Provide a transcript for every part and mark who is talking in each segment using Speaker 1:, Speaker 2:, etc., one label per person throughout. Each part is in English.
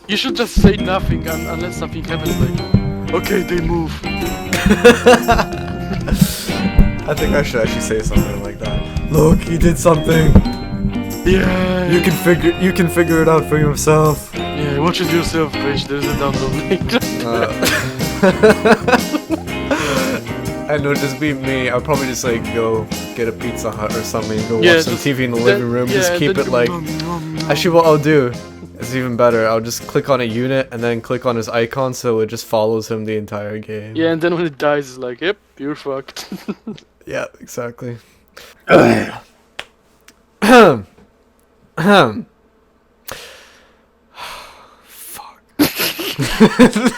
Speaker 1: You should just say nothing unless something happens. Like, okay, they move.
Speaker 2: I think I should actually say something like that. Look, he did something.
Speaker 1: Yeah.
Speaker 2: You can figure it out for yourself.
Speaker 1: Yeah, watch it yourself, bitch. There's a download link.
Speaker 2: And it'll just be me. I'll probably just like go get a Pizza Hut or something, go
Speaker 1: Yeah,
Speaker 2: watch some TV in the living room, just keep
Speaker 1: then
Speaker 2: it like... Actually, what I'll do is even better. I'll just click on a unit and then click on his icon so it just follows him the entire game.
Speaker 1: Yeah, and then when it dies, it's like, yep, you're fucked.
Speaker 2: Yeah, exactly. Fuck.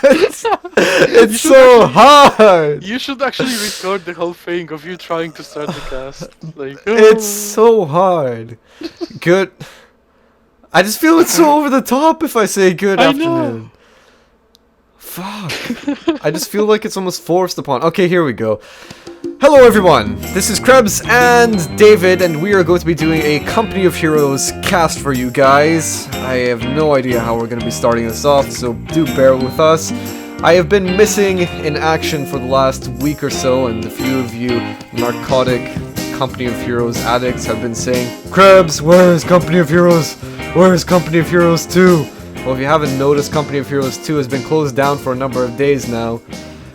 Speaker 2: It's so hard.
Speaker 1: You should actually record the whole thing of you trying to start the cast. Like,
Speaker 2: It's so hard. Good. I just feel it's so over the top if I say good
Speaker 1: I
Speaker 2: afternoon.
Speaker 1: know.
Speaker 2: Fuck. I just feel like it's almost forced upon. Okay, here we go. Hello everyone, this is Krebs and David, and we are going to be doing a Company of Heroes cast for you guys. I have no idea how we're going to be starting this off, so do bear with us. I have been missing in action for the last week or so, and a few of you narcotic Company of Heroes addicts have been saying, Krebs, where is Company of Heroes? Where is Company of Heroes 2? Well, if you haven't noticed, Company of Heroes 2 has been closed down for a number of days now.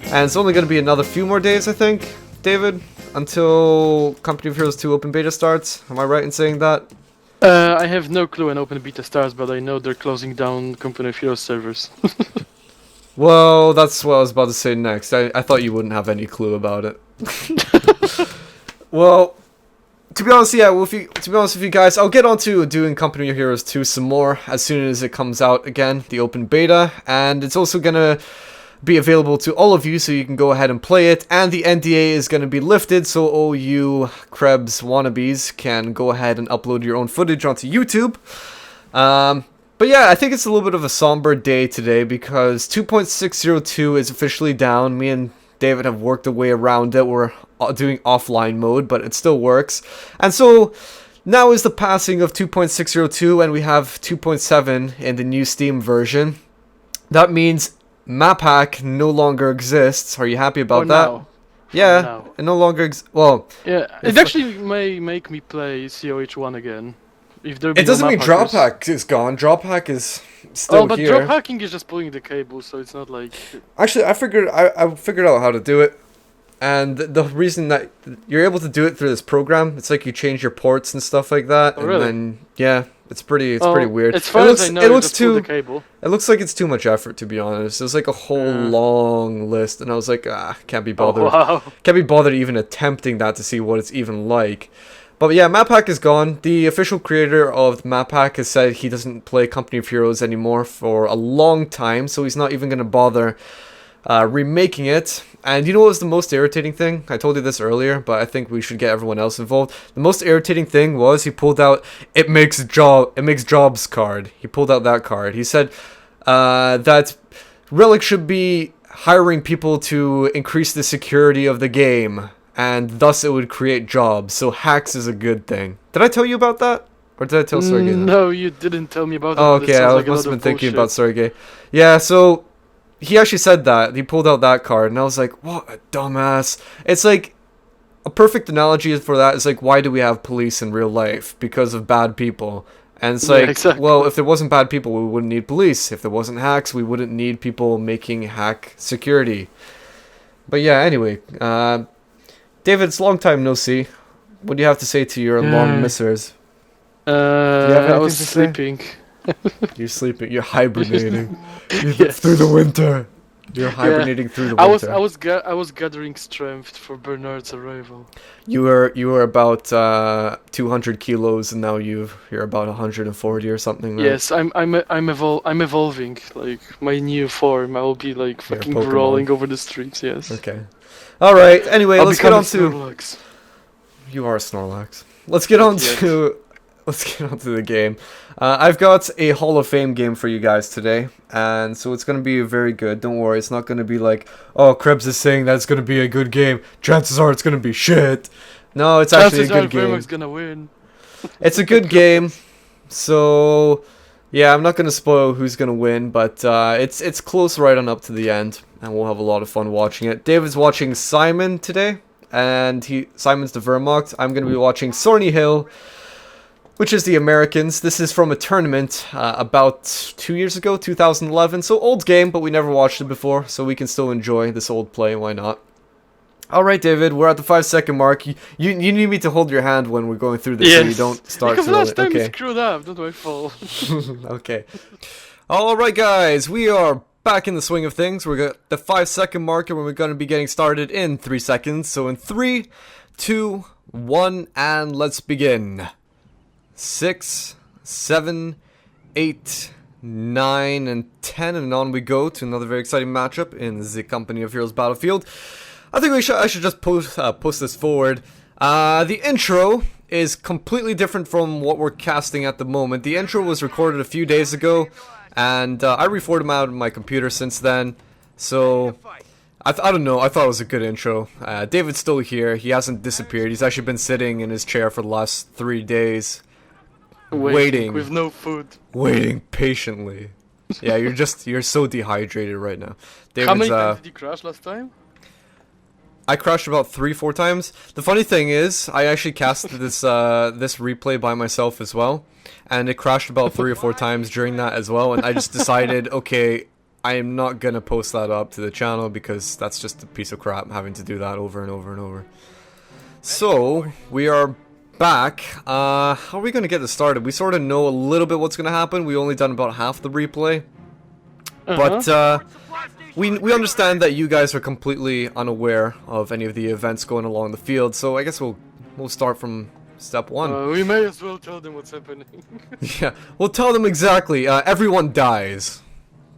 Speaker 2: And it's only going to be another few more days, I think, David, until Company of Heroes 2 open beta starts. Am I right in saying that?
Speaker 1: I have no clue when open beta starts, but I know they're closing down Company of Heroes servers.
Speaker 2: Well, that's what I was about to say next. I thought you wouldn't have any clue about it. Well, to be honest, yeah, to be honest with you guys, I'll get on to doing Company of Heroes 2 some more as soon as it comes out again, the open beta, and it's also gonna be available to all of you so you can go ahead and play it, and the NDA is gonna be lifted so all you Krebs wannabes can go ahead and upload your own footage onto YouTube. But yeah, I think it's a little bit of a somber day today because 2.602 is officially down. Me and David have worked a way around it. We're doing offline mode, but it still works. And so now is the passing of 2.602, and we have 2.7 in the new Steam version. That means map hack no longer exists. Are you happy about that?
Speaker 1: Now.
Speaker 2: Yeah,
Speaker 1: now.
Speaker 2: it no longer well,
Speaker 1: Yeah, it actually may make me play COH1 again. If there be
Speaker 2: it doesn't
Speaker 1: no
Speaker 2: mean
Speaker 1: map
Speaker 2: drop
Speaker 1: hackers.
Speaker 2: hack is gone. Drop hack is still
Speaker 1: but
Speaker 2: here.
Speaker 1: drop hacking is just pulling the cable, so it's not like...
Speaker 2: Actually, I figured out how to do it, and the reason that you're able to do it through this program, it's like you change your ports and stuff like that, and
Speaker 1: really?
Speaker 2: then yeah, it's pretty weird.
Speaker 1: As far as I know,
Speaker 2: it looks
Speaker 1: just pull
Speaker 2: too.
Speaker 1: the cable.
Speaker 2: It looks like it's too much effort, to be honest. There's like a whole long list, and I was like, can't be bothered.
Speaker 1: Oh, wow.
Speaker 2: Can't be bothered even attempting that to see what it's even like. But yeah, map hack is gone. The official creator of map hack has said he doesn't play Company of Heroes anymore for a long time, so he's not even going to bother remaking it. And you know what was the most irritating thing? I told you this earlier, but I think we should get everyone else involved. The most irritating thing was he pulled out it makes jobs card. He pulled out that card. He said that Relic should be hiring people to increase the security of the game, and thus it would create jobs. So hacks is a good thing. Did I tell you about that? Or did I tell Sergey that?
Speaker 1: No, you didn't tell me about it.
Speaker 2: Oh,
Speaker 1: but it
Speaker 2: okay,
Speaker 1: sounds
Speaker 2: I
Speaker 1: like a
Speaker 2: must
Speaker 1: lot
Speaker 2: have been
Speaker 1: of
Speaker 2: thinking
Speaker 1: bullshit.
Speaker 2: about Sergey. Yeah, so he actually said that. He pulled out that card, and I was like, what a dumbass. It's like, a perfect analogy for that is like, why do we have police in real life? Because of bad people. And it's like,
Speaker 1: exactly.
Speaker 2: well, if there wasn't bad people, we wouldn't need police. If there wasn't hacks, we wouldn't need people making hack security. But yeah, anyway, David, it's a long time no see. What do you have to say to your long missers?
Speaker 1: I was sleeping.
Speaker 2: You're sleeping. You're hibernating.
Speaker 1: Yes.
Speaker 2: Through the winter. You're hibernating through the winter.
Speaker 1: I was gathering strength for Bernard's arrival.
Speaker 2: You were about 200 kilos, and now you're about 140 or something. Right?
Speaker 1: Yes, I'm evolving. Like my new form, I will be like fucking
Speaker 2: Pokemon.
Speaker 1: rolling over the streets. Yes.
Speaker 2: Okay. All right. Anyway,
Speaker 1: I'll
Speaker 2: let's get
Speaker 1: become a
Speaker 2: on to.
Speaker 1: Snorlax.
Speaker 2: You are a Snorlax. Let's get on to. Let's get on to the game. I've got a Hall of Fame game for you guys today, and so it's going to be very good. Don't worry, it's not going to be like, oh, Krebs is saying that it's going to be a good game. Chances are it's going to be shit. No, it's actually a good game.
Speaker 1: Chances are gonna win.
Speaker 2: It's a good game, so Yeah, I'm not gonna spoil who's gonna win, but it's close right on up to the end, and we'll have a lot of fun watching it. David's watching Simon today, and Simon's the Wehrmacht. I'm gonna be watching Sornihill, which is the Americans. This is from a tournament about 2 years ago, 2011. So old game, but we never watched it before, so we can still enjoy this old play. Why not? Alright, David, we're at the 5-second mark. You need me to hold your hand when we're going through this so you don't start
Speaker 1: because
Speaker 2: too early.
Speaker 1: last time
Speaker 2: Okay.
Speaker 1: you screwed up, don't my fault.
Speaker 2: Okay. Alright, guys, we are back in the swing of things. We're at the 5-second mark, and we're going to be getting started in 3 seconds. So in 3, 2, 1, and let's begin. 6, 7, 8, 9, and 10, and on we go to another very exciting matchup in the Company of Heroes Battlefield. I think I should just post this forward. The intro is completely different from what we're casting at the moment. The intro was recorded a few days ago, and I reformatted my computer since then. So I don't know. I thought it was a good intro. David's still here. He hasn't disappeared. He's actually been sitting in his chair for the last 3 days, waiting
Speaker 1: with no food.
Speaker 2: Waiting patiently. Yeah, you're so dehydrated right now. David's,
Speaker 1: how many times did you crash last time?
Speaker 2: I crashed about 3-4 times. The funny thing is, I actually casted this this replay by myself as well, and it crashed about 3 or 4 times during that as well. And I just decided, okay, I am not gonna post that up to the channel because that's just a piece of crap having to do that over and over and over. So we are back. How are we gonna get this started? We sort of know a little bit what's gonna happen. We only done about half the replay, but we understand that you guys are completely unaware of any of the events going along the field, so I guess we'll start from step 1.
Speaker 1: We may as well tell them what's happening.
Speaker 2: Yeah, we'll tell them exactly. Everyone dies.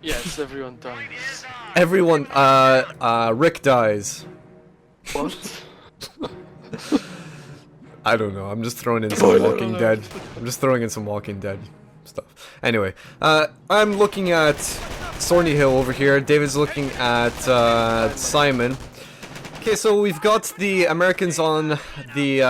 Speaker 1: Yes, everyone dies.
Speaker 2: Everyone, Rick dies.
Speaker 1: What?
Speaker 2: I don't know, I'm just throwing in some Walking Dead. I'm just throwing in some Walking Dead stuff. Anyway, I'm looking at Sornihill over here. David's looking at Simon. Okay, so we've got the Americans on the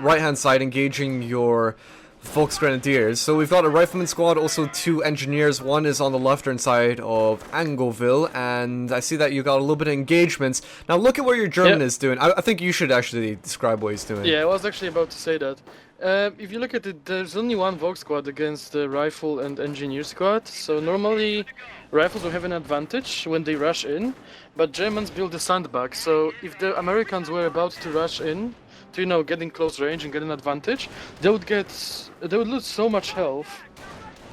Speaker 2: right-hand side engaging your Volksgrenadiers. So we've got a rifleman squad, also 2 engineers. One is on the left-hand side of Angoville, and I see that you got a little bit of engagements. Now look at what your German is doing. I think you should actually describe what he's doing.
Speaker 1: Yeah, I was actually about to say that. If you look at it, there's only one Volk squad against the rifle and engineer squad, so normally rifles will have an advantage when they rush in, but Germans build a sandbag, so if the Americans were about to rush in, to, you know, get in close range and get an advantage, they would lose so much health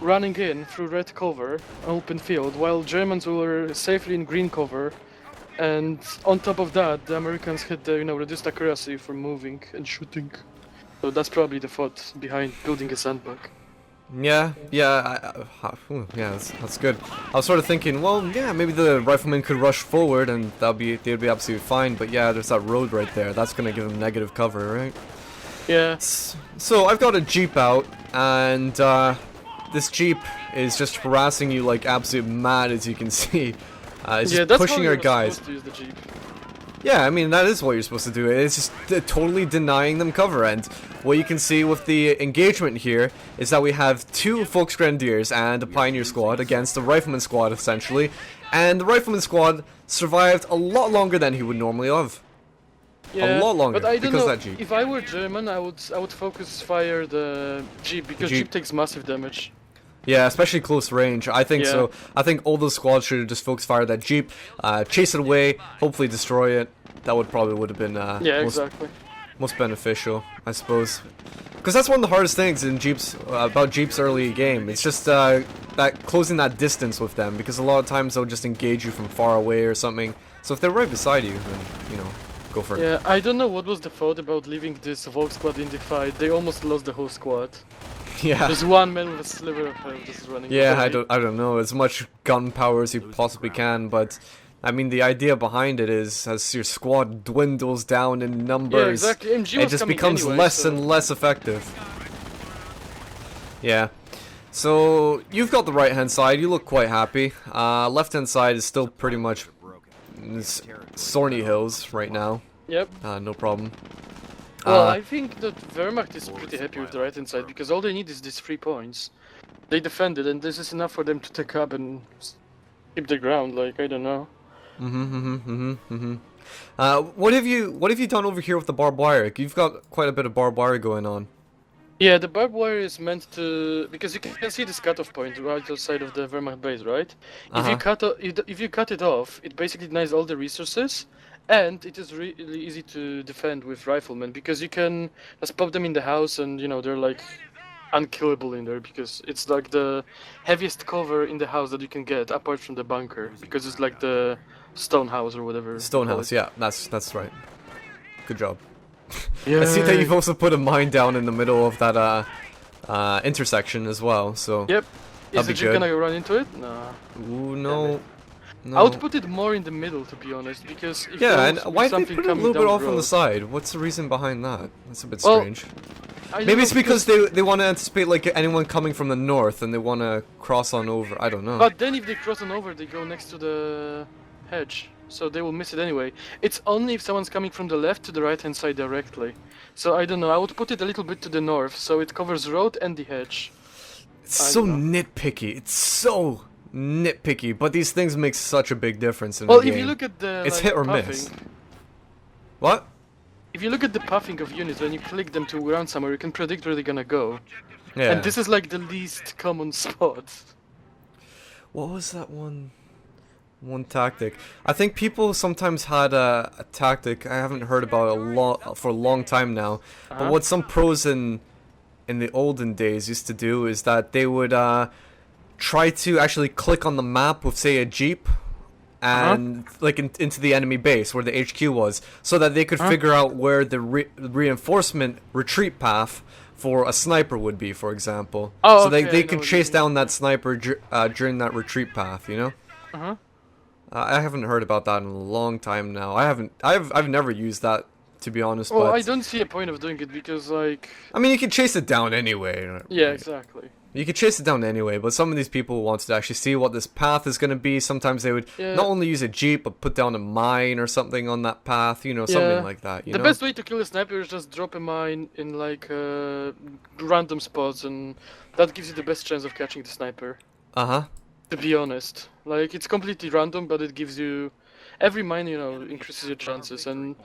Speaker 1: running in through red cover, open field, while Germans were safely in green cover, and on top of that, the Americans had the, you know, reduced accuracy for moving and shooting. So that's probably the thought behind building a sandbag.
Speaker 2: Yeah, that's good. I was sort of thinking, well, yeah, maybe the riflemen could rush forward and they'd be absolutely fine. But yeah, there's that road right there. That's gonna give them negative cover, right?
Speaker 1: Yeah.
Speaker 2: So I've got a jeep out, and this jeep is just harassing you like absolute mad, as you can see. It's just pushing our guys.
Speaker 1: To use the jeep.
Speaker 2: Yeah, I mean, that is what you're supposed to do. It's just totally denying them cover, and what you can see with the engagement here is that we have 2 Volksgrenadiers and a Pioneer squad against the Rifleman squad, essentially, and the Rifleman squad survived a lot longer than he would normally have.
Speaker 1: Yeah,
Speaker 2: a lot longer,
Speaker 1: but I don't
Speaker 2: because
Speaker 1: know,
Speaker 2: of that jeep.
Speaker 1: if I were German, I would focus fire the jeep, because jeep takes massive damage.
Speaker 2: Yeah, especially close range. I think so.
Speaker 1: Yeah.
Speaker 2: I think all those squads should have just focus fire that jeep, chase it away, hopefully destroy it. That would have been
Speaker 1: exactly.
Speaker 2: most beneficial, I suppose. Because that's one of the hardest things in jeeps about jeeps early game. It's just that closing that distance with them, because a lot of times they'll just engage you from far away or something. So if they're right beside you, then you know, go for it.
Speaker 1: Yeah, I don't know what was the thought about leaving this Volk squad in the fight. They almost lost the whole squad.
Speaker 2: Yeah.
Speaker 1: There's one man with a sliver of health just running.
Speaker 2: Yeah, I don't know, as much gunpowder as you possibly can, but I mean, the idea behind it is, as your squad dwindles down in numbers,
Speaker 1: yeah, exactly. MG
Speaker 2: it just becomes
Speaker 1: anyway,
Speaker 2: less and less effective. Yeah. So, you've got the right-hand side, you look quite happy. Left-hand side is still pretty much Sornihills right now.
Speaker 1: Yep.
Speaker 2: No problem.
Speaker 1: Well, I think that Wehrmacht is pretty happy with the right-hand side, because all they need is these 3 points. They defended, and this is enough for them to take up and keep the ground. Like, I don't know.
Speaker 2: What have you done over here with the barbed wire? You've got quite a bit of barbed wire going on.
Speaker 1: Yeah, the barbed wire is meant to, because you can see this cutoff point right outside of the Wehrmacht base, right? If you cut it off, it basically denies all the resources, and it is really easy to defend with riflemen because you can just pop them in the house, and you know they're like unkillable in there because it's like the heaviest cover in the house that you can get apart from the bunker because it's like the stone house or whatever.
Speaker 2: Stone house, yeah, that's right. Good job.
Speaker 1: Yeah.
Speaker 2: I see that you've also put a mine down in the middle of that intersection as well. So
Speaker 1: Yep. Is
Speaker 2: that'd be
Speaker 1: the Jeep
Speaker 2: good.
Speaker 1: gonna run into it? Nah.
Speaker 2: Ooh, no.
Speaker 1: I would put it more in the middle, to be honest, because if
Speaker 2: Yeah,
Speaker 1: there
Speaker 2: and
Speaker 1: was
Speaker 2: why did they
Speaker 1: something
Speaker 2: put it a
Speaker 1: coming
Speaker 2: little bit
Speaker 1: down
Speaker 2: off on the
Speaker 1: road-
Speaker 2: side? What's the reason behind that? That's a bit
Speaker 1: Well,
Speaker 2: strange.
Speaker 1: I don't
Speaker 2: Maybe
Speaker 1: know,
Speaker 2: it's because they want to anticipate like anyone coming from the north and they want to cross on over. I don't know.
Speaker 1: But then if they cross on over, they go next to the hedge, so they will miss it anyway. It's only if someone's coming from the left to the right-hand side directly. So I don't know, I would put it a little bit to the north, so it covers road and the hedge.
Speaker 2: It's
Speaker 1: I
Speaker 2: so
Speaker 1: don't
Speaker 2: nitpicky. It's so nitpicky. But these things make such a big difference in
Speaker 1: Well,
Speaker 2: the game.
Speaker 1: if you look at the
Speaker 2: It's
Speaker 1: like,
Speaker 2: hit or
Speaker 1: puffing,
Speaker 2: miss. What?
Speaker 1: if you look at the puffing of units, when you click them to ground somewhere, you can predict where they're gonna go.
Speaker 2: Yeah.
Speaker 1: And this is like the least common spot.
Speaker 2: What was that one tactic? I think people sometimes had a tactic I haven't heard about for a long time now. But what some pros in the olden days used to do is that they would try to actually click on the map with, say, a jeep and like into the enemy base where the HQ was, so that they could figure out where the reinforcement retreat path for a sniper would be, for example.
Speaker 1: Oh,
Speaker 2: so
Speaker 1: okay, I
Speaker 2: they
Speaker 1: know
Speaker 2: could
Speaker 1: what
Speaker 2: chase
Speaker 1: you mean.
Speaker 2: down that sniper during that retreat path, you know?
Speaker 1: Uh-huh.
Speaker 2: I haven't heard about that in a long time now. I've never used that, to be honest.
Speaker 1: Well,
Speaker 2: but
Speaker 1: I don't see a point of doing it because, like...
Speaker 2: I mean, you can chase it down anyway.
Speaker 1: Yeah, exactly.
Speaker 2: You could chase it down anyway, but some of these people wanted to actually see what this path is going to be. Sometimes they would
Speaker 1: Yeah.
Speaker 2: not only use a jeep, but put down a mine or something on that path, you know,
Speaker 1: Yeah.
Speaker 2: something like that, you
Speaker 1: The
Speaker 2: know?
Speaker 1: best way to kill a sniper is just drop a mine in, like, random spots, and that gives you the best chance of catching the sniper.
Speaker 2: Uh-huh.
Speaker 1: To be honest. Like, it's completely random, but it gives you... Every mine, you know, increases your chances, and...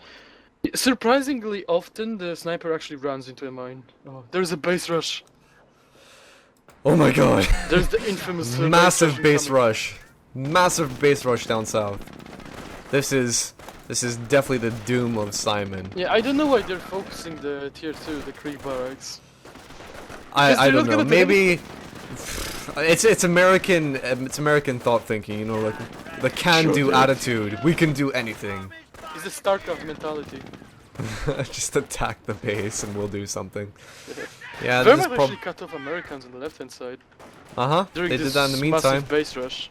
Speaker 1: Surprisingly often, the sniper actually runs into a mine. Oh, there's a base rush.
Speaker 2: Oh my god.
Speaker 1: There's the infamous
Speaker 2: Massive base
Speaker 1: incoming.
Speaker 2: rush. Massive base rush down south. This is definitely the doom of Simon.
Speaker 1: Yeah, I don't know why they're focusing the tier 2, the Krieg barracks.
Speaker 2: I
Speaker 1: they're
Speaker 2: don't
Speaker 1: not
Speaker 2: know.
Speaker 1: gonna do
Speaker 2: Maybe it's American thought thinking, you know, like the can-do
Speaker 1: Sure, dude.
Speaker 2: attitude. We can do anything.
Speaker 1: It's the StarCraft mentality.
Speaker 2: Just attack the base and we'll do something. Yeah,
Speaker 1: Wehrmacht
Speaker 2: this is
Speaker 1: actually cut off Americans on the left-hand side
Speaker 2: Uh-huh.
Speaker 1: during
Speaker 2: They
Speaker 1: this
Speaker 2: did that in the meantime.
Speaker 1: massive base rush.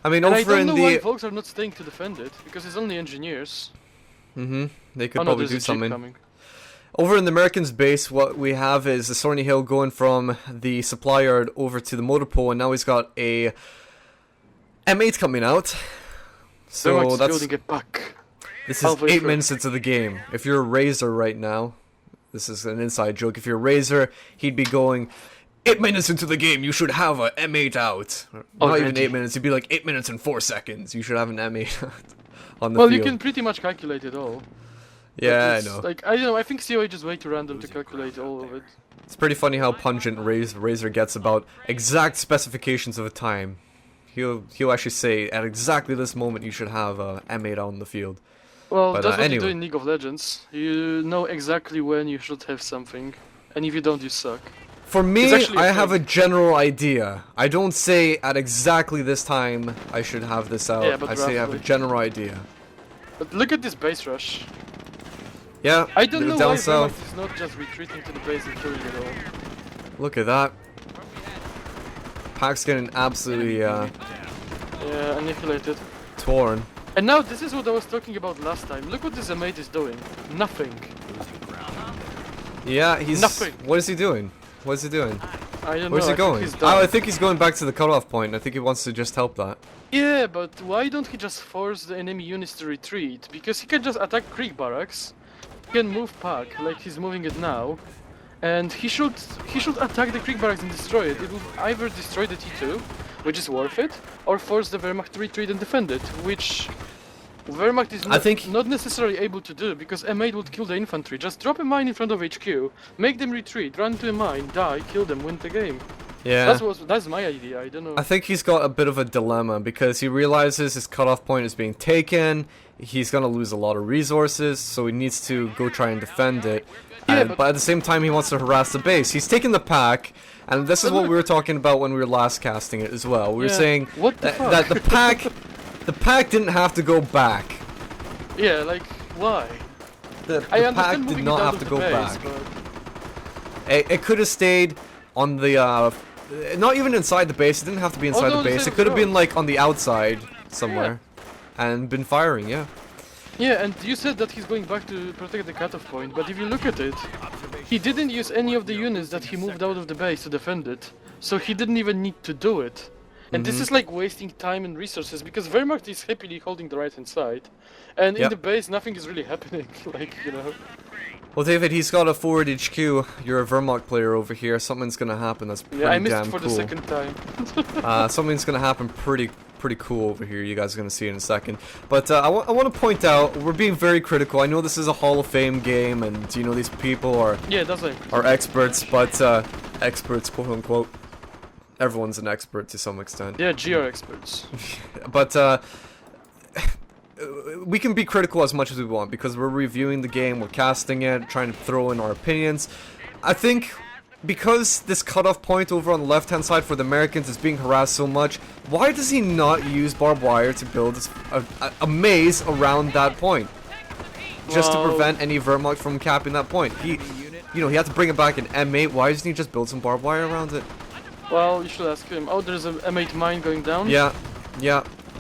Speaker 2: I mean,
Speaker 1: And I
Speaker 2: over
Speaker 1: don't
Speaker 2: in
Speaker 1: know why
Speaker 2: the
Speaker 1: folks are not staying to defend it, because it's only engineers.
Speaker 2: they could
Speaker 1: Oh no,
Speaker 2: probably
Speaker 1: there's
Speaker 2: do
Speaker 1: a jeep
Speaker 2: something.
Speaker 1: coming.
Speaker 2: Over in the Americans' base, what we have is the Sornihill going from the supply yard over to the motor pool, and now he's got a M8 coming out. So
Speaker 1: Wehrmacht's
Speaker 2: that's
Speaker 1: building it back.
Speaker 2: this is
Speaker 1: halfway
Speaker 2: 8
Speaker 1: through.
Speaker 2: minutes into the game. If you're a Razor right now, this is an inside joke. If you're a Razor, he'd be going 8 minutes into the game. You should have a M8 out. Or not even
Speaker 1: Already.
Speaker 2: 8 minutes. It'd be like 8 minutes and 4 seconds. You should have an M8 out on the
Speaker 1: Well,
Speaker 2: field.
Speaker 1: you can pretty much calculate it all.
Speaker 2: Yeah, I
Speaker 1: It's
Speaker 2: know.
Speaker 1: Like, I don't know, I think COH is way too random to calculate all of it.
Speaker 2: It's pretty funny how pungent Razor gets about exact specifications of a time. He'll actually say at exactly this moment you should have a M8 out on the field.
Speaker 1: Well,
Speaker 2: But,
Speaker 1: that's what you
Speaker 2: anyway.
Speaker 1: do in League of Legends. You know exactly when you should have something, and if you don't, you suck.
Speaker 2: For me,
Speaker 1: It's actually
Speaker 2: I
Speaker 1: a
Speaker 2: have a
Speaker 1: thing.
Speaker 2: general idea. I don't say at exactly this time I should have this out.
Speaker 1: Yeah, but
Speaker 2: I say I have a
Speaker 1: roughly.
Speaker 2: general idea.
Speaker 1: But look at this base rush.
Speaker 2: Yeah,
Speaker 1: I don't know
Speaker 2: down
Speaker 1: why
Speaker 2: south.
Speaker 1: Wehrmacht is not just retreating to the base and killing it all.
Speaker 2: Look at that. Pack's getting absolutely
Speaker 1: Yeah, annihilated.
Speaker 2: torn.
Speaker 1: And now this is what I was talking about last time. Look what this M8 is doing. Nothing.
Speaker 2: Yeah, he's...
Speaker 1: Nothing.
Speaker 2: What is he doing? What is he doing?
Speaker 1: I don't
Speaker 2: Where's
Speaker 1: know.
Speaker 2: he going?
Speaker 1: He's
Speaker 2: Oh,
Speaker 1: done.
Speaker 2: I think he's going back to the cutoff point. I think he wants to just help that.
Speaker 1: Yeah, but why don't he just force the enemy units to retreat? Because he can just attack Krieg barracks, he can move Pack like he's moving it now, and he should attack the Krieg barracks and destroy it. It will either destroy the T2, which is worth it, or force the Wehrmacht to retreat and defend it, which Wehrmacht is not necessarily able to do, because M8 would kill the infantry. Just drop a mine in front of HQ, make them retreat, run to a mine, die, kill them, win the game.
Speaker 2: Yeah.
Speaker 1: That's my idea, I don't know.
Speaker 2: I think he's got a bit of a dilemma because he realizes his cutoff point is being taken. He's gonna lose a lot of resources, so he needs to go try and defend it.
Speaker 1: Yeah,
Speaker 2: But at the same time, he wants to harass the base. He's taking the pack, and this is what we were talking about when we were last casting it as well. We were saying that the pack didn't have to go back.
Speaker 1: Yeah, like why?
Speaker 2: The pack did not have to go back. It could have stayed on the not even inside the base. It didn't have to be inside the base. It could have been like on the outside somewhere, and been firing. Yeah.
Speaker 1: Yeah, and you said that he's going back to protect the cutoff point, but if you look at it, he didn't use any of the units that he moved out of the base to defend it, so he didn't even need to do it. And this is like wasting time and resources, because Wehrmacht is happily holding the right hand side, and in the base nothing is really happening, like, you know.
Speaker 2: Well, David, he's got a forward HQ. You're a Wehrmacht player over here. Something's gonna happen. That's pretty
Speaker 1: I missed
Speaker 2: damn
Speaker 1: it for
Speaker 2: cool.
Speaker 1: the second time.
Speaker 2: Something's gonna happen pretty cool over here. You guys are gonna see in a second. But I want to point out we're being very critical. I know this is a Hall of Fame game, and you know these people are experts, but experts, quote unquote. Everyone's an expert to some extent.
Speaker 1: Yeah, GR experts.
Speaker 2: But we can be critical as much as we want because we're reviewing the game, we're casting it, trying to throw in our opinions. I think because this cutoff point over on the left-hand side for the Americans is being harassed so much, why does he not use barbed wire to build a maze around that point? Just to prevent any Wehrmacht from capping that point. He had to bring it back in M8. Why doesn't he just build some barbed wire around it?
Speaker 1: Well, you should ask him. Oh, there's an M8 mine going down?
Speaker 2: Yeah.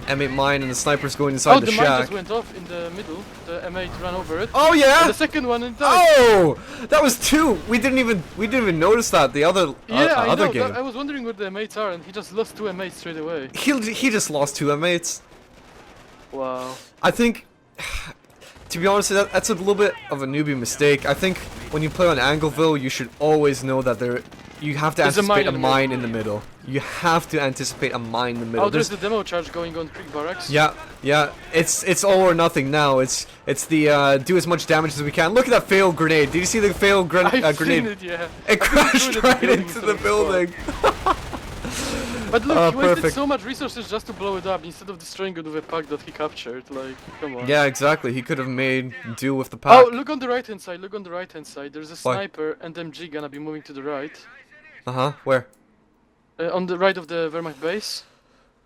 Speaker 2: M8 mine and the sniper's going inside the shack.
Speaker 1: Oh, the mine just went off in the middle. The M8 ran over it.
Speaker 2: Oh yeah!
Speaker 1: And the second one and died.
Speaker 2: Oh! That was two! We didn't even notice that the other other game.
Speaker 1: I was wondering where the M8s are, and he just lost two M8s straight away.
Speaker 2: He just lost two M8s.
Speaker 1: Wow.
Speaker 2: I think, to be honest, that's a little bit of a newbie mistake. I think when you play on Angoville, you should always know that you have to anticipate a mine in the middle. You have to anticipate a mine in the middle.
Speaker 1: Oh, there's the demo charge going on Krieg barracks.
Speaker 2: Yeah. It's all or nothing now. It's the do as much damage as we can. Look at that failed grenade. Did you see the failed grenade?
Speaker 1: I've seen it, yeah.
Speaker 2: It crashed right into the building.
Speaker 1: But look, he wasted so much resources just to blow it up instead of destroying it with a pack that he captured. Like, come on.
Speaker 2: Yeah, exactly. He could have made do with the pack.
Speaker 1: Oh, look on the right hand side. Look on the right hand side. There's a sniper and MG gonna be moving to the right.
Speaker 2: Where?
Speaker 1: On the right of the Wehrmacht base.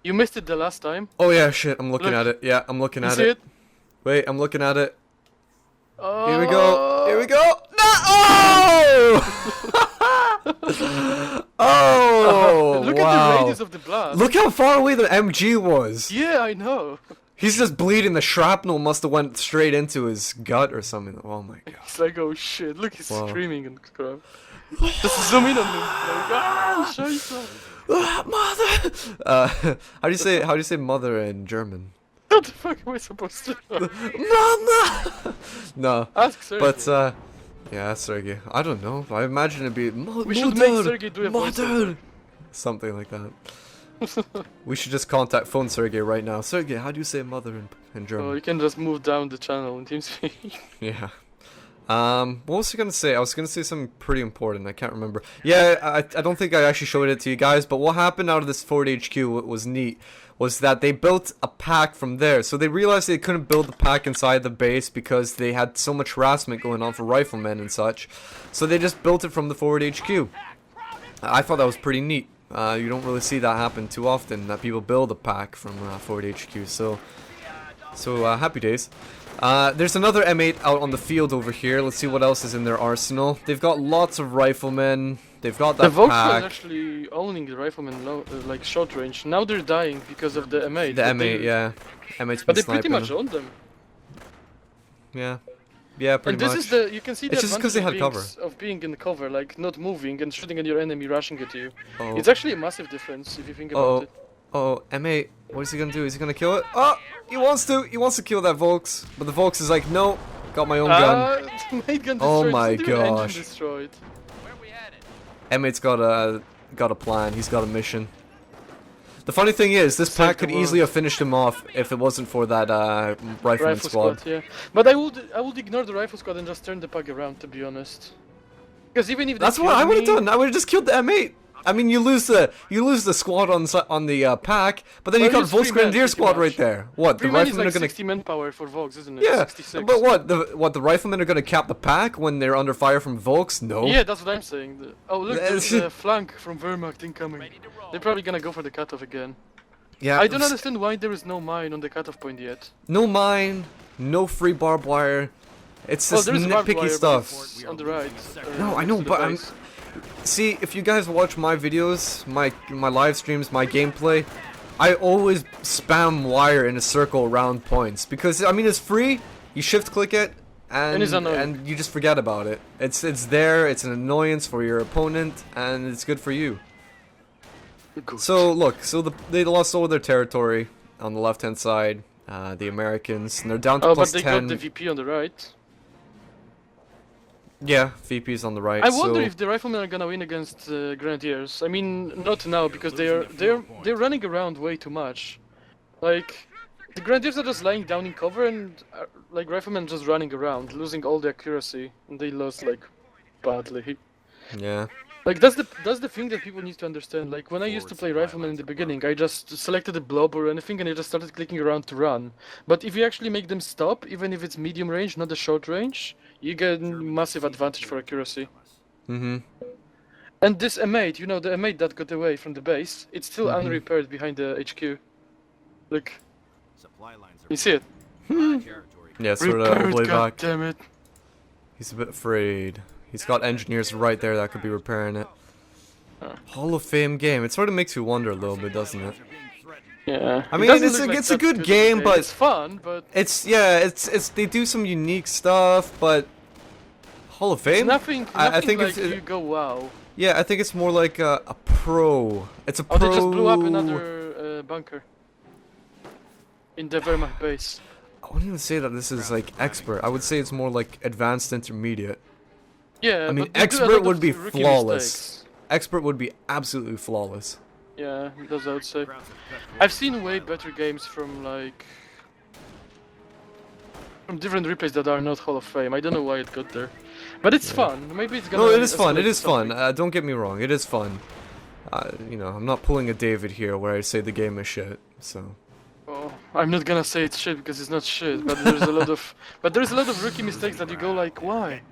Speaker 1: You missed it the last time.
Speaker 2: Oh yeah, shit. I'm looking at it. Yeah, I'm looking at it. Wait, I'm looking at it.
Speaker 1: Oh.
Speaker 2: Here we go. Here we go. No! Oh! Oh!
Speaker 1: Look at the radius of the blast.
Speaker 2: Look how far away the MG was.
Speaker 1: Yeah, I know.
Speaker 2: He's just bleeding. The shrapnel must have went straight into his gut or something. Oh my god.
Speaker 1: It's like, oh shit. Look, he's screaming and crap. Just zoom in on him. Like, show yourself.
Speaker 2: Mother. How do you say mother in German?
Speaker 1: What the fuck am I supposed to know?
Speaker 2: Mama. No.
Speaker 1: Ask Sergey.
Speaker 2: But yeah, Sergey. I don't know. I imagine it'd be
Speaker 1: we should make Sergey do a voiceover.
Speaker 2: Something like that. We should just phone Sergey right now. Sergey, how do you say mother in German?
Speaker 1: Oh, you can just move down the channel in TeamSpeak.
Speaker 2: Yeah. What was I gonna say? I was gonna say something pretty important. I can't remember. Yeah, I don't think I actually showed it to you guys. But what happened out of this Ford HQ, what was neat, was that they built a pack from there. So they realized they couldn't build the pack inside the base because they had so much harassment going on for riflemen and such. So they just built it from the Forward HQ. I thought that was pretty neat. You don't really see that happen too often, that people build a pack from Forward HQ. So happy days. There's another M8 out on the field over here. Let's see what else is in their arsenal. They've got lots of riflemen. They've got that
Speaker 1: pack. The
Speaker 2: pack.
Speaker 1: Volks actually owning the riflemen like short range. Now they're dying because of the M8.
Speaker 2: The M8, yeah. M8's been
Speaker 1: but they
Speaker 2: sniping
Speaker 1: pretty much
Speaker 2: them.
Speaker 1: own them.
Speaker 2: Yeah. Yeah, pretty
Speaker 1: much.
Speaker 2: And
Speaker 1: this is you can see the
Speaker 2: just because they had cover.
Speaker 1: Of being in the cover, like not moving and shooting at your enemy, rushing at you.
Speaker 2: Oh.
Speaker 1: It's actually a massive difference if you think about it.
Speaker 2: Oh, M8. What is he gonna do? Is he gonna kill it? Oh, he wants to. He wants to kill that Volks, but the Volks is like, no, got my own gun.
Speaker 1: Mate gun destroyed.
Speaker 2: Oh my
Speaker 1: gosh.
Speaker 2: gosh.
Speaker 1: Destroyed.
Speaker 2: M8's got a plan. He's got a mission. The funny thing is, this
Speaker 1: Save
Speaker 2: pack
Speaker 1: the
Speaker 2: could
Speaker 1: world.
Speaker 2: easily have finished him off if it wasn't for that rifleman
Speaker 1: Rifle
Speaker 2: squad.
Speaker 1: yeah. But I would ignore the rifle squad and just turn the pack around, to be honest. Because even if they
Speaker 2: That's what I
Speaker 1: killed
Speaker 2: would have
Speaker 1: me-
Speaker 2: done. I would have just killed the M8. I mean, you lose the squad on the pack, but then you
Speaker 1: Well,
Speaker 2: got
Speaker 1: use 3
Speaker 2: Volk's
Speaker 1: men,
Speaker 2: Grenadier
Speaker 1: pretty
Speaker 2: squad
Speaker 1: much.
Speaker 2: right there. What, the
Speaker 1: 3 men is
Speaker 2: riflemen
Speaker 1: like
Speaker 2: are gonna
Speaker 1: 60 manpower for Vox, isn't it?
Speaker 2: yeah,
Speaker 1: 66.
Speaker 2: but what the riflemen are gonna cap the pack when they're under fire from Volks? No.
Speaker 1: Yeah, that's what I'm saying. Oh look,
Speaker 2: That's-
Speaker 1: there's a flank from Wehrmacht incoming. They're probably gonna go for the cutoff again.
Speaker 2: Yeah.
Speaker 1: I don't understand why there is no mine on the cutoff point yet.
Speaker 2: No mine, no free barbed wire. It's
Speaker 1: Well,
Speaker 2: this
Speaker 1: there's barbed
Speaker 2: nitpicky
Speaker 1: wire,
Speaker 2: stuff.
Speaker 1: but it's on the right.
Speaker 2: No, I
Speaker 1: next
Speaker 2: know,
Speaker 1: to the
Speaker 2: but
Speaker 1: base.
Speaker 2: See, if you guys watch my videos, my live streams, my gameplay, I always spam wire in a circle around points because I mean it's free. You shift click it,
Speaker 1: And it's annoying.
Speaker 2: and you just forget about it. It's there. It's an annoyance for your opponent, and it's good for you.
Speaker 1: Good.
Speaker 2: So look, they lost all their territory on the left hand side. The Americans, and they're down to
Speaker 1: Oh,
Speaker 2: plus
Speaker 1: but they
Speaker 2: 10.
Speaker 1: got the VP on the right.
Speaker 2: Yeah, VP's on the right.
Speaker 1: I wonder
Speaker 2: so
Speaker 1: if the riflemen are gonna win against Grenadiers. I mean, not now because they're running around way too much. Like, the Grenadiers are just lying down in cover and like riflemen just running around, losing all the accuracy, and they lost like badly.
Speaker 2: yeah.
Speaker 1: Like that's the thing that people need to understand. Like when I used to play rifleman in the beginning, I just selected a blob or anything and I just started clicking around to run. But if you actually make them stop, even if it's medium range, not the short range, you get massive advantage for accuracy.
Speaker 2: Mhm.
Speaker 1: And this M8, you know, the M8 that got away from the base, it's still
Speaker 2: Mhm.
Speaker 1: unrepaired behind the HQ. Look,
Speaker 3: Supply lines are
Speaker 1: you see it?
Speaker 3: territory.
Speaker 2: Yeah, sort of
Speaker 1: Repaired,
Speaker 2: way
Speaker 1: god
Speaker 2: back.
Speaker 1: damn it.
Speaker 2: He's a bit afraid. He's got engineers right there that could be repairing it.
Speaker 1: Oh.
Speaker 2: Hall of Fame game. It sort of makes you wonder a little bit, doesn't it?
Speaker 1: Yeah.
Speaker 2: I
Speaker 1: It
Speaker 2: mean,
Speaker 1: doesn't
Speaker 2: it's
Speaker 1: look
Speaker 2: a-
Speaker 1: like
Speaker 2: it's a
Speaker 1: that
Speaker 2: good
Speaker 1: of
Speaker 2: game, but-
Speaker 1: it's fun, but
Speaker 2: It's they do some unique stuff, but Hall of
Speaker 1: it's
Speaker 2: Fame.
Speaker 1: nothing
Speaker 2: I think
Speaker 1: like
Speaker 2: it's
Speaker 1: you go wow.
Speaker 2: yeah. I think it's more like a pro. It's a
Speaker 1: Oh,
Speaker 2: pro.
Speaker 1: they just blew up another bunker in the Wehrmacht base.
Speaker 2: I wouldn't even say that this is like expert. I would say it's more like advanced intermediate.
Speaker 1: Yeah,
Speaker 2: I mean,
Speaker 1: but they do a
Speaker 2: expert
Speaker 1: lot
Speaker 2: would
Speaker 1: of
Speaker 2: be
Speaker 1: rookie
Speaker 2: flawless.
Speaker 1: mistakes.
Speaker 2: Expert would be absolutely flawless.
Speaker 1: Yeah, that's what I would say. I've seen way better games from like from different replays that are not Hall of Fame. I don't know why it got there, but it's fun. Maybe it's gonna.
Speaker 2: No, it is fun.
Speaker 1: escalate
Speaker 2: It is fun.
Speaker 1: something.
Speaker 2: Don't get me wrong. It is fun. You know, I'm not pulling a David here where I say the game is shit. So.
Speaker 1: Oh, I'm not gonna say it's shit because it's not shit, but there's a lot of rookie mistakes that you go like, why?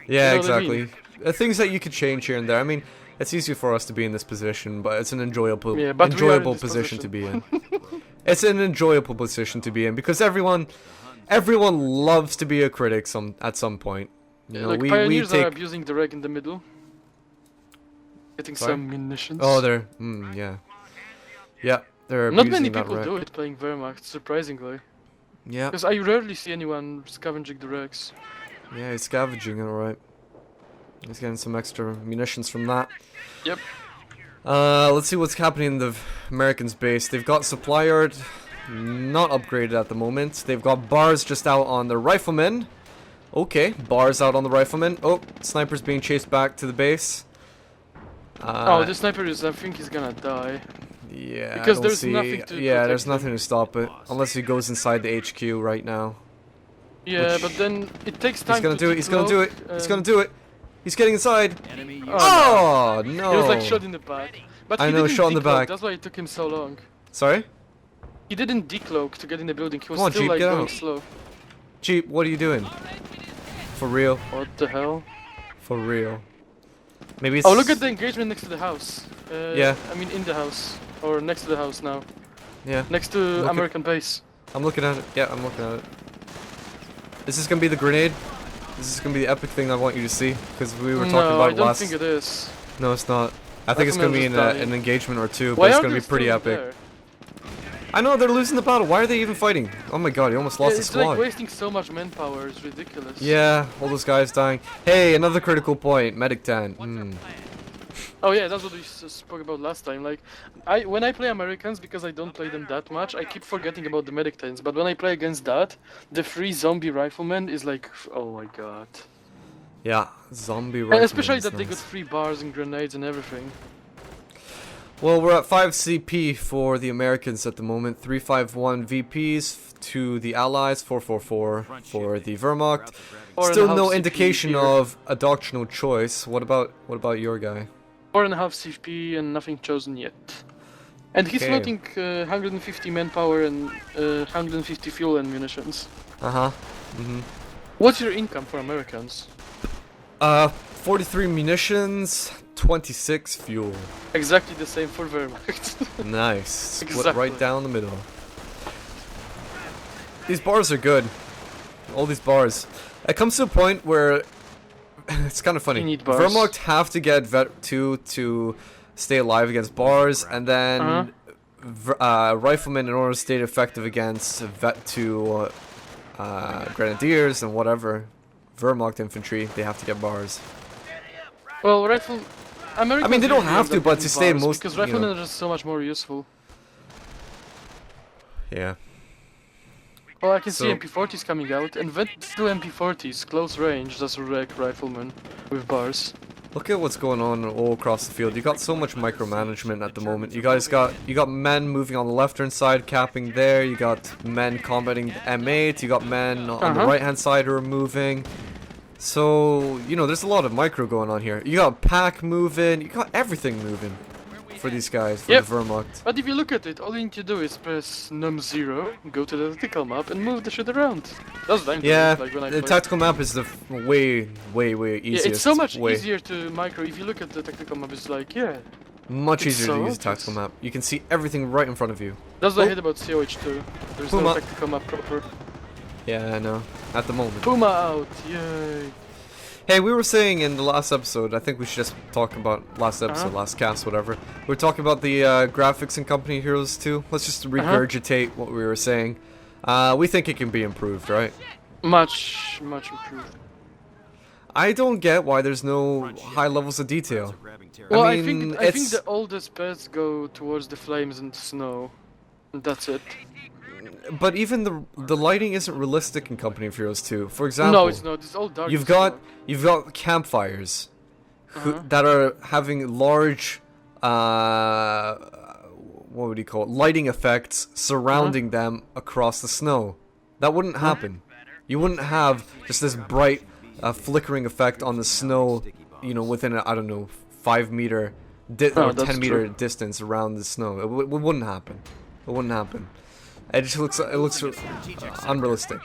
Speaker 2: Yeah,
Speaker 1: You know what I
Speaker 2: exactly. Things that you could change here and there. I mean, it's easy for us to be in this position, but it's an enjoyable,
Speaker 1: Yeah, but we are in
Speaker 2: enjoyable
Speaker 1: this
Speaker 2: position to
Speaker 1: position.
Speaker 2: be in. It's an enjoyable position to be in because everyone loves to be a critic at some point. You know,
Speaker 1: Like
Speaker 2: we
Speaker 1: pioneers are
Speaker 2: take.
Speaker 1: abusing the reg in the middle, getting
Speaker 2: Sorry?
Speaker 1: some munitions.
Speaker 2: Oh, they're. Yeah. Yeah, they're
Speaker 1: Not
Speaker 2: abusing
Speaker 1: many
Speaker 2: that
Speaker 1: people
Speaker 2: rec.
Speaker 1: do it playing Wehrmacht, surprisingly,
Speaker 2: Yeah,
Speaker 1: because I rarely see anyone scavenging the regs.
Speaker 2: yeah, he's scavenging, alright. He's getting some extra munitions from that.
Speaker 1: Yep.
Speaker 2: Let's see what's happening in the Americans' base. They've got supply yard, not upgraded at the moment. They've got bars just out on the riflemen. Okay, bars out on the riflemen. Oh, sniper's being chased back to the base.
Speaker 1: Oh, the sniper is. I think he's gonna die.
Speaker 2: Yeah,
Speaker 1: because
Speaker 2: I don't
Speaker 1: there's
Speaker 2: see,
Speaker 1: nothing to
Speaker 2: yeah, there's
Speaker 1: protect him.
Speaker 2: nothing to stop it unless he goes inside the HQ right now.
Speaker 1: Yeah,
Speaker 2: Which-
Speaker 1: but then it takes time.
Speaker 2: He's gonna
Speaker 1: to
Speaker 2: do it. He's gonna do it.
Speaker 1: decloak,
Speaker 2: He's gonna do it. He's getting inside.
Speaker 3: Enemy
Speaker 1: Oh,
Speaker 2: Oh no!
Speaker 1: He was like shot in the back. But
Speaker 2: I
Speaker 1: he
Speaker 2: know,
Speaker 1: didn't
Speaker 2: shot in the
Speaker 1: decloak,
Speaker 2: back.
Speaker 1: That's why it took him so long.
Speaker 2: Sorry,
Speaker 1: He didn't decloak to get in the building. He was
Speaker 2: Come on,
Speaker 1: still
Speaker 2: Jeep,
Speaker 1: like
Speaker 2: get
Speaker 1: going
Speaker 2: out.
Speaker 1: slow.
Speaker 2: Jeep. What are you doing? For real?
Speaker 1: What the hell?
Speaker 2: For real? Maybe it's.
Speaker 1: Oh, look at the engagement next to the house.
Speaker 2: Yeah.
Speaker 1: I mean, in the house or next to the house now.
Speaker 2: Yeah,
Speaker 1: Next to
Speaker 2: Look at-
Speaker 1: American base.
Speaker 2: I'm looking at it. Yeah, I'm looking at it. Is this gonna be the grenade? This is gonna be the epic thing I want you to see because we were talking
Speaker 1: No,
Speaker 2: about
Speaker 1: I
Speaker 2: it
Speaker 1: don't
Speaker 2: last.
Speaker 1: think it is.
Speaker 2: No, it's not. I think it's gonna be in
Speaker 1: Riflemen are just
Speaker 2: an engagement or two, but
Speaker 1: Why
Speaker 2: it's
Speaker 1: are
Speaker 2: gonna
Speaker 1: they
Speaker 2: be pretty
Speaker 1: still
Speaker 2: epic.
Speaker 1: there?
Speaker 2: I know they're losing the battle. Why are they even fighting? Oh my god, he almost lost the
Speaker 1: It's
Speaker 2: squad.
Speaker 1: like wasting so much manpower. It's ridiculous.
Speaker 2: Yeah, all those guys dying. Hey, another critical point. Medic 10.
Speaker 1: Oh yeah, that's what we spoke about last time. Like, when I play Americans, because I don't play them that much, I keep forgetting about the medic tens. But when I play against that, the free zombie rifleman is like, oh my god.
Speaker 2: Yeah, zombie
Speaker 1: And
Speaker 2: rifleman.
Speaker 1: especially
Speaker 2: is
Speaker 1: that they got
Speaker 2: nice.
Speaker 1: free bars and grenades and everything.
Speaker 2: Well, we're at 5 CP for the Americans at the moment. 351 VPs to the Allies. 444 for the Wehrmacht. Still
Speaker 1: 4.5
Speaker 2: no
Speaker 1: CP
Speaker 2: indication
Speaker 1: here.
Speaker 2: of a doctrinal choice. What about your guy?
Speaker 1: 4.5 CP and nothing chosen yet. And he's
Speaker 2: Okay.
Speaker 1: floating 150 manpower and 150 fuel and munitions.
Speaker 2: Uh-huh.
Speaker 1: What's your income for Americans?
Speaker 2: 43 munitions, 26 fuel.
Speaker 1: Exactly the same for Wehrmacht.
Speaker 2: Nice. Split
Speaker 1: Exactly.
Speaker 2: right down the middle. These bars are good. All these bars. It comes to a point where it's kind of funny.
Speaker 1: You need bars.
Speaker 2: Wehrmacht have to get Vet 2 to stay alive against bars, and then Riflemen, in order to stay effective against Vet 2 Grenadiers and whatever, Wehrmacht infantry, they have to get bars.
Speaker 1: Well, Americans
Speaker 2: I mean, they don't
Speaker 1: usually
Speaker 2: have
Speaker 1: end
Speaker 2: to,
Speaker 1: up
Speaker 2: but
Speaker 1: getting
Speaker 2: to stay
Speaker 1: bars
Speaker 2: most,
Speaker 1: because
Speaker 2: you know.
Speaker 1: riflemen are just so much more useful.
Speaker 2: Yeah.
Speaker 1: Well, I can see
Speaker 2: So-
Speaker 1: MP40s coming out, and Vet 2 MP40s, close range, does wreck riflemen with bars.
Speaker 2: Look at what's going on all across the field. You got so much micromanagement at the moment. You got men moving on the left-hand side, capping there. You got men combating the M8. You got men on the right-hand side who are moving. So, you know, there's a lot of micro going on here. You got pack moving. You got everything moving for these guys, for
Speaker 1: Yep.
Speaker 2: the Wehrmacht.
Speaker 1: But if you look at it, all you need to do is press num0, go to the tactical map, and move the shit around. That's what I'm
Speaker 2: Yeah,
Speaker 1: doing, like when I
Speaker 2: the
Speaker 1: play.
Speaker 2: tactical map is the way
Speaker 1: Yeah,
Speaker 2: easiest.
Speaker 1: it's so much
Speaker 2: way.
Speaker 1: easier to micro. If you look at the tactical map, it's like, yeah.
Speaker 2: Much
Speaker 1: It's
Speaker 2: easier
Speaker 1: so
Speaker 2: to use a
Speaker 1: obvious.
Speaker 2: tactical map. You can see everything right in front of you.
Speaker 1: That's what I
Speaker 2: Oh.
Speaker 1: hate about COH2. There's
Speaker 2: Puma.
Speaker 1: no tactical map proper.
Speaker 2: Yeah, I know. At the moment.
Speaker 1: Puma out, yay.
Speaker 2: Hey, we were saying in the last episode, I think we should just talk about last episode, last cast, whatever. We were talking about the graphics in Company Heroes 2. Let's just regurgitate what we were saying. We think it can be improved, right?
Speaker 1: Much improved.
Speaker 2: I don't get why there's no high levels of detail.
Speaker 1: Well, I
Speaker 2: mean,
Speaker 1: think
Speaker 2: it's-
Speaker 1: the oldest paths go towards the flames and snow. And that's it.
Speaker 2: But even the lighting isn't realistic in Company of Heroes 2. For example,
Speaker 1: No, it's not. It's all dark.
Speaker 2: you've
Speaker 1: as
Speaker 2: got
Speaker 1: fuck.
Speaker 2: campfires that are having large what would you call it, lighting effects surrounding them across the snow. That wouldn't happen. You wouldn't have just this bright flickering effect on the snow, you know, within a, I don't know, 5 meter or
Speaker 1: that's
Speaker 2: 10 meter
Speaker 1: true.
Speaker 2: distance around the snow. It wouldn't happen. It wouldn't happen. It just looks unrealistic.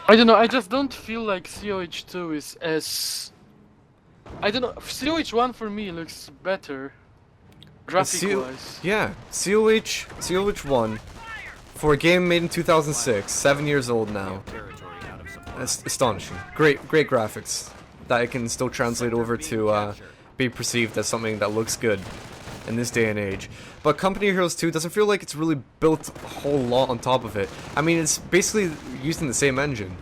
Speaker 1: I don't know, I just don't feel like COH2 is as... I don't know, COH1 for me looks better. Graphic-wise.
Speaker 2: Yeah, COH1 for a game made in 2006, 7 years old now. That's astonishing. Great graphics that it can still translate over to be perceived as something that looks good in this day and age. But Company of Heroes 2 doesn't feel like it's really built a whole lot on top of it. I mean, it's basically using the same engine.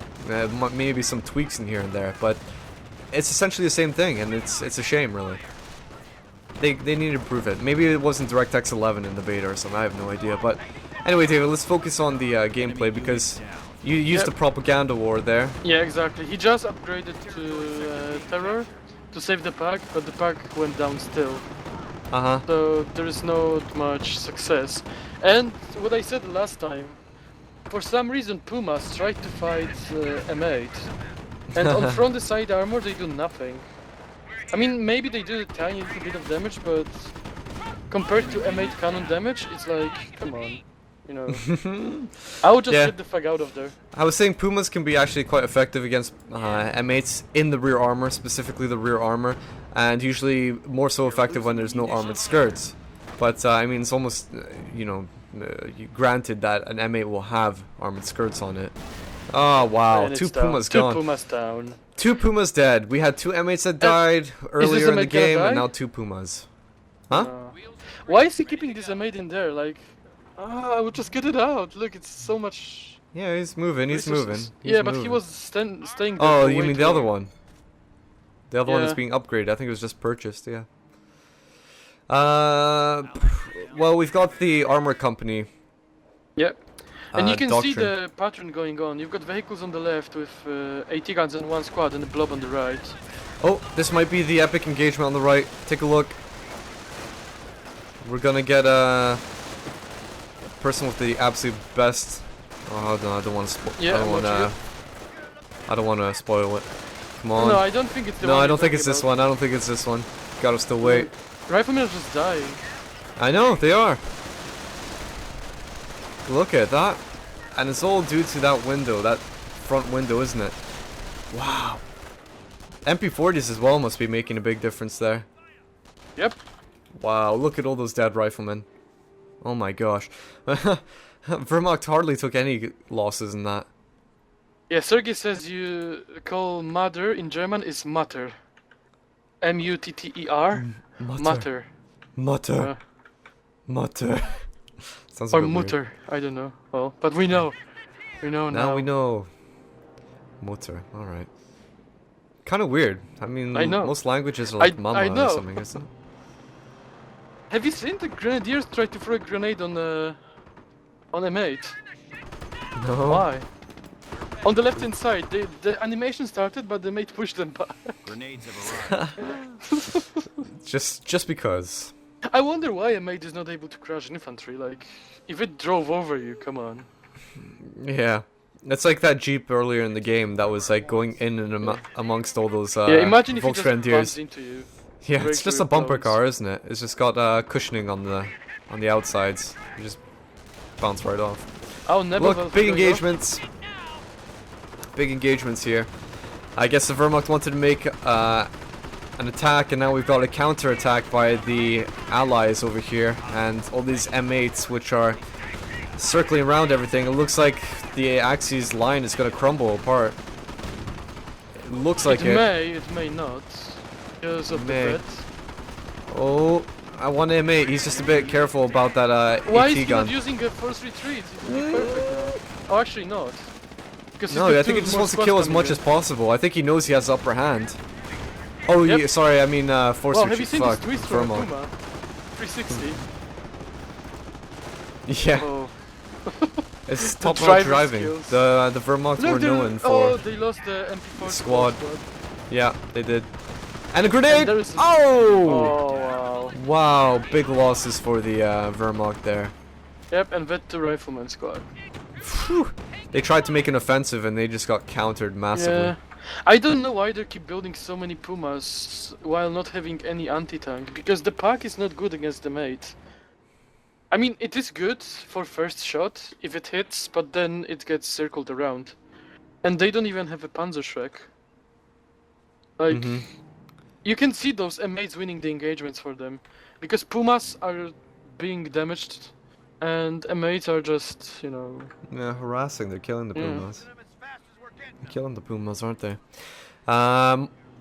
Speaker 2: Maybe some tweaks in here and there, but it's essentially the same thing, and it's a shame, really. They need to improve it. Maybe it wasn't DirectX 11 in the beta or something, I have no idea. But anyway, David, let's focus on the gameplay, because you used the propaganda war there.
Speaker 1: Yeah, exactly. He just upgraded to Terror to save the pack, but the pack went down still. So there is not much success. And what I said last time, for some reason Pumas tried to fight M8, and on front side armor they do nothing. I mean, maybe they do a tiny little bit of damage, but compared to M8 cannon damage, it's like, come on, you know. I would just get the fuck out of there.
Speaker 2: I was saying Pumas can be actually quite effective against M8s in the rear armor, specifically the rear armor, and usually more so effective when there's no armored skirts. But I mean, it's almost, you know, granted that an M8 will have armored skirts on it. Oh wow,
Speaker 1: And
Speaker 2: two
Speaker 1: it's down.
Speaker 2: Pumas
Speaker 1: Two
Speaker 2: gone.
Speaker 1: Pumas down.
Speaker 2: 2 Pumas dead. We had 2 M8s that died earlier in the
Speaker 1: M8 gonna
Speaker 2: game,
Speaker 1: die?
Speaker 2: and now 2 Pumas. Huh?
Speaker 1: Why is he keeping this M8 in there? Like, I would just get it out. Look, it's so much.
Speaker 2: Yeah, he's moving. He's moving.
Speaker 1: resources.
Speaker 2: He's
Speaker 1: Yeah, but he
Speaker 2: moving.
Speaker 1: was staying there.
Speaker 2: Oh,
Speaker 1: for
Speaker 2: you
Speaker 1: way
Speaker 2: mean
Speaker 1: too
Speaker 2: the other
Speaker 1: long.
Speaker 2: one? The other one that's
Speaker 1: Yeah.
Speaker 2: being upgraded. I think it was just purchased. Yeah. Well, we've got the armor company.
Speaker 1: Yep. And you can see
Speaker 2: doctrine.
Speaker 1: the pattern going on. You've got vehicles on the left with 80 guns and 1 squad and a blob on the right.
Speaker 2: Oh, this might be the epic engagement on the right. Take a look. We're gonna get a person with the absolute best. Oh no, I don't want to spoil.
Speaker 1: Yeah,
Speaker 2: I don't want to spoil it. Come on.
Speaker 1: No, I don't think it's the
Speaker 2: No,
Speaker 1: one
Speaker 2: I
Speaker 1: you're
Speaker 2: don't think
Speaker 1: talking
Speaker 2: it's this
Speaker 1: about.
Speaker 2: one. I don't think it's this one. Gotta still wait.
Speaker 1: Riflemen are just dying.
Speaker 2: I know, they are. Look at that. And it's all due to that window, that front window, isn't it? Wow. MP40s as well must be making a big difference there.
Speaker 1: Yep.
Speaker 2: Wow, look at all those dead riflemen. Oh my gosh. Wehrmacht hardly took any losses in that.
Speaker 1: Yeah, Sergey says you call mother in German is Mutter. M-U-T-T-E-R. Mutter.
Speaker 2: Mutter. Mutter. Sounds a
Speaker 1: Or
Speaker 2: bit weird.
Speaker 1: Mutter. I don't know. Well, but we know. We know now.
Speaker 2: Now we know. Mutter. Alright. Kind of weird. I mean,
Speaker 1: I know.
Speaker 2: most languages are like mama
Speaker 1: I know.
Speaker 2: or something, isn't it?
Speaker 1: Have you seen the grenadiers try to throw a grenade on a mate?
Speaker 2: No.
Speaker 1: Why? On the left hand side, the animation started, but the mate pushed them back.
Speaker 3: Grenades have arrived.
Speaker 2: Just because.
Speaker 1: I wonder why a mate is not able to crush infantry. Like, if it drove over you, come on.
Speaker 2: Yeah. It's like that jeep earlier in the game that was like going in and amongst all those
Speaker 1: Yeah, imagine if it just
Speaker 2: Volksgrenadiers.
Speaker 1: bumped into you.
Speaker 2: Yeah,
Speaker 1: break
Speaker 2: it's just
Speaker 1: through
Speaker 2: a bumper
Speaker 1: your clothes.
Speaker 2: car, isn't it? It's just got cushioning on the outsides. You just bounce right off.
Speaker 1: Oh, never.
Speaker 2: Look, big engagements. Big engagements here. I guess the Wehrmacht wanted to make an attack, and now we've got a counter attack by the allies over here, and all these M8s which are circling around everything. It looks like the Axis line is going to crumble apart. It looks like it.
Speaker 1: It may not. Because of the
Speaker 2: May.
Speaker 1: bed.
Speaker 2: Oh, I want M8. He's just a bit careful about that
Speaker 1: Why
Speaker 2: AT
Speaker 1: is he
Speaker 2: gun.
Speaker 1: not using a force retreat? It would be perfect now. Oh, actually not. Because
Speaker 2: No, I think he just wants to kill as much as possible. I think he knows he has the upper hand. Oh,
Speaker 1: Yep.
Speaker 2: yeah, sorry, I mean force
Speaker 1: Well,
Speaker 2: retreat.
Speaker 1: have you seen
Speaker 2: Fuck,
Speaker 1: this twist from a
Speaker 2: Wehrmacht.
Speaker 1: Puma? 360.
Speaker 2: Yeah,
Speaker 1: Oh.
Speaker 2: it's
Speaker 1: The
Speaker 2: top-notch
Speaker 1: driver
Speaker 2: driving.
Speaker 1: skills.
Speaker 2: The Wehrmacht were known
Speaker 1: Oh,
Speaker 2: for.
Speaker 1: they lost the MP4
Speaker 2: Squad. Yeah, they did. And a grenade!
Speaker 1: there is a-
Speaker 2: Oh!
Speaker 1: Oh, wow.
Speaker 2: Wow, big losses for the Wehrmacht there.
Speaker 1: Yep, and that the rifleman squad.
Speaker 2: Phew. They tried to make an offensive and they just got countered massively.
Speaker 1: Yeah. I don't know why they keep building so many Pumas while not having any anti-tank, because the pack is not good against the mate. I mean, it is good for first shot if it hits, but then it gets circled around. And they don't even have a Panzerschreck. Like,
Speaker 2: Mhm.
Speaker 1: you can see those M8s winning the engagements for them, because Pumas are being damaged, and M8s are just, you know...
Speaker 2: Yeah, harassing. They're killing the
Speaker 1: Yeah.
Speaker 2: Pumas. They're killing the Pumas, aren't they?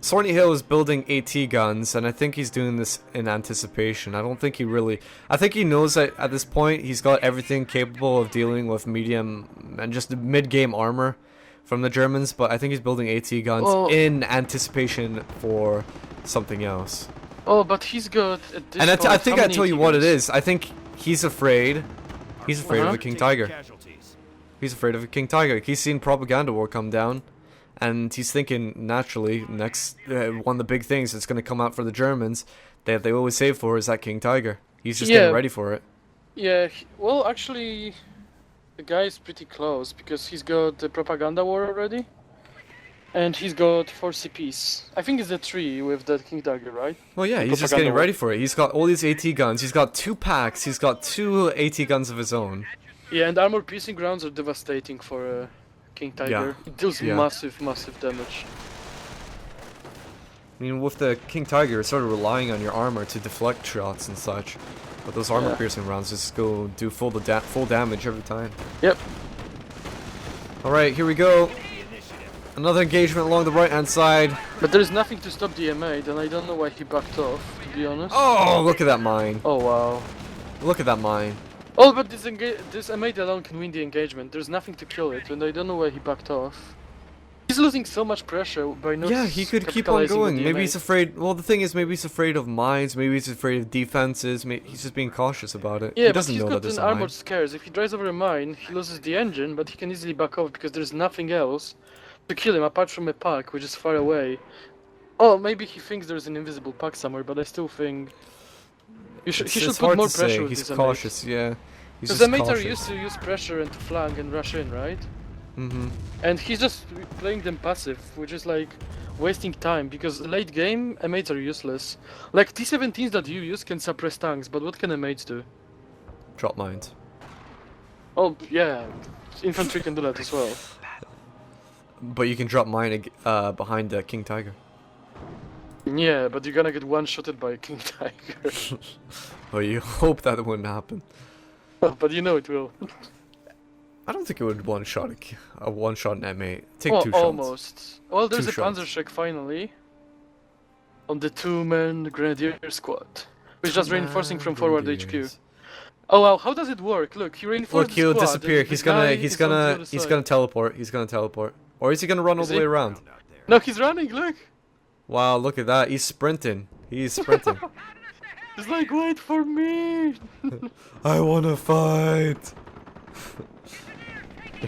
Speaker 2: Sornihill is building AT guns, and I think he's doing this in anticipation. I don't think he really... I think he knows that at this point he's got everything capable of dealing with medium and just mid-game armor from the Germans, but I think he's building AT guns
Speaker 1: Well-
Speaker 2: in anticipation for something else.
Speaker 1: Oh, but he's got... At this
Speaker 2: And I
Speaker 1: point,
Speaker 2: think
Speaker 1: how
Speaker 2: I
Speaker 1: many
Speaker 2: tell you
Speaker 1: AT
Speaker 2: what it
Speaker 1: guns?
Speaker 2: is. I think he's afraid. He's afraid of
Speaker 1: Uh-huh.
Speaker 2: a King
Speaker 3: Taking
Speaker 2: Tiger.
Speaker 3: casualties.
Speaker 2: He's afraid of a King Tiger. He's seen propaganda war come down, and he's thinking naturally next one of the big things that's going to come out for the Germans that they always save for is that King Tiger. He's just
Speaker 1: Yeah.
Speaker 2: getting ready for it.
Speaker 1: Yeah, well, actually, the guy is pretty close because he's got the propaganda war already, and he's got 4 CPs. I think it's the 3 with the King Tiger, right?
Speaker 2: Well, yeah,
Speaker 1: The
Speaker 2: he's just
Speaker 1: propaganda
Speaker 2: getting
Speaker 1: war.
Speaker 2: ready for it. He's got all these AT guns. He's got 2 packs. He's got 2 AT guns of his own.
Speaker 1: Yeah, and armor-piercing rounds are devastating for King Tiger. It deals
Speaker 2: Yeah.
Speaker 1: massive, massive damage.
Speaker 2: I mean, with the King Tiger, you're sort of relying on your armor to deflect shots and such. But those armor-piercing rounds just go do full damage every time.
Speaker 1: Yep.
Speaker 2: Alright, here we go. Another engagement along the right-hand side.
Speaker 1: But there is nothing to stop the M8, and I don't know why he backed off, to be honest.
Speaker 2: Oh, look at that mine.
Speaker 1: Oh, wow.
Speaker 2: Look at that mine.
Speaker 1: Oh, but this M8 alone can win the engagement. There's nothing to kill it, and I don't know why he backed off. He's losing so much pressure by not
Speaker 2: Yeah, he could keep on
Speaker 1: capitalizing
Speaker 2: going.
Speaker 1: the
Speaker 2: Maybe
Speaker 1: M8.
Speaker 2: he's afraid. Well, the thing is, maybe he's afraid of mines. Maybe he's afraid of defenses. He's just being cautious about it.
Speaker 1: Yeah,
Speaker 2: he doesn't
Speaker 1: but he's
Speaker 2: know
Speaker 1: got
Speaker 2: that there's
Speaker 1: an
Speaker 2: a mine.
Speaker 1: armored scares. If he drives over a mine, he loses the engine, but he can easily back off because there's nothing else to kill him apart from a pack, which is far away. Oh, maybe he thinks there's an invisible pack somewhere, but I still think he should
Speaker 2: It's
Speaker 1: put
Speaker 2: hard
Speaker 1: more
Speaker 2: to
Speaker 1: pressure
Speaker 2: say.
Speaker 1: with
Speaker 2: He's
Speaker 1: his
Speaker 2: cautious, yeah. He's
Speaker 1: because
Speaker 2: just
Speaker 1: the mates are
Speaker 2: cautious.
Speaker 1: used to use pressure and to flank and rush in, right?
Speaker 2: Mm-hmm.
Speaker 1: And he's just playing them passive, which is like wasting time because late game M8s are useless. Like T-17s that you use can suppress tanks, but what can M8s do?
Speaker 2: Drop mines.
Speaker 1: Oh yeah, infantry can do that as well.
Speaker 2: But you can drop mine behind King Tiger.
Speaker 1: Yeah, but you're gonna get one-shotted by King Tiger.
Speaker 2: Well, you hope that wouldn't happen.
Speaker 1: But you know it will.
Speaker 2: I don't think it would one-shot a one-shot in M8. Take
Speaker 1: Well,
Speaker 2: 2 shots.
Speaker 1: almost. Well, there's
Speaker 2: Two
Speaker 1: a
Speaker 2: shots.
Speaker 1: Panzerschreck finally. On the two-man Grenadier squad. Which is just reinforcing from forward HQ.
Speaker 2: Grenadiers.
Speaker 1: Oh wow, how does it work? Look, he reinforced
Speaker 2: Look, he'll
Speaker 1: the squad,
Speaker 2: disappear.
Speaker 1: and the
Speaker 2: He's
Speaker 1: guy
Speaker 2: gonna
Speaker 1: is on the other side.
Speaker 2: teleport. He's gonna teleport. Or is he gonna run all
Speaker 1: Is
Speaker 2: the
Speaker 1: he?
Speaker 2: way around?
Speaker 3: Out there.
Speaker 1: No, he's running, look!
Speaker 2: Wow, look at that. He's sprinting. He's sprinting.
Speaker 1: He's like, wait for me!
Speaker 2: I wanna fight.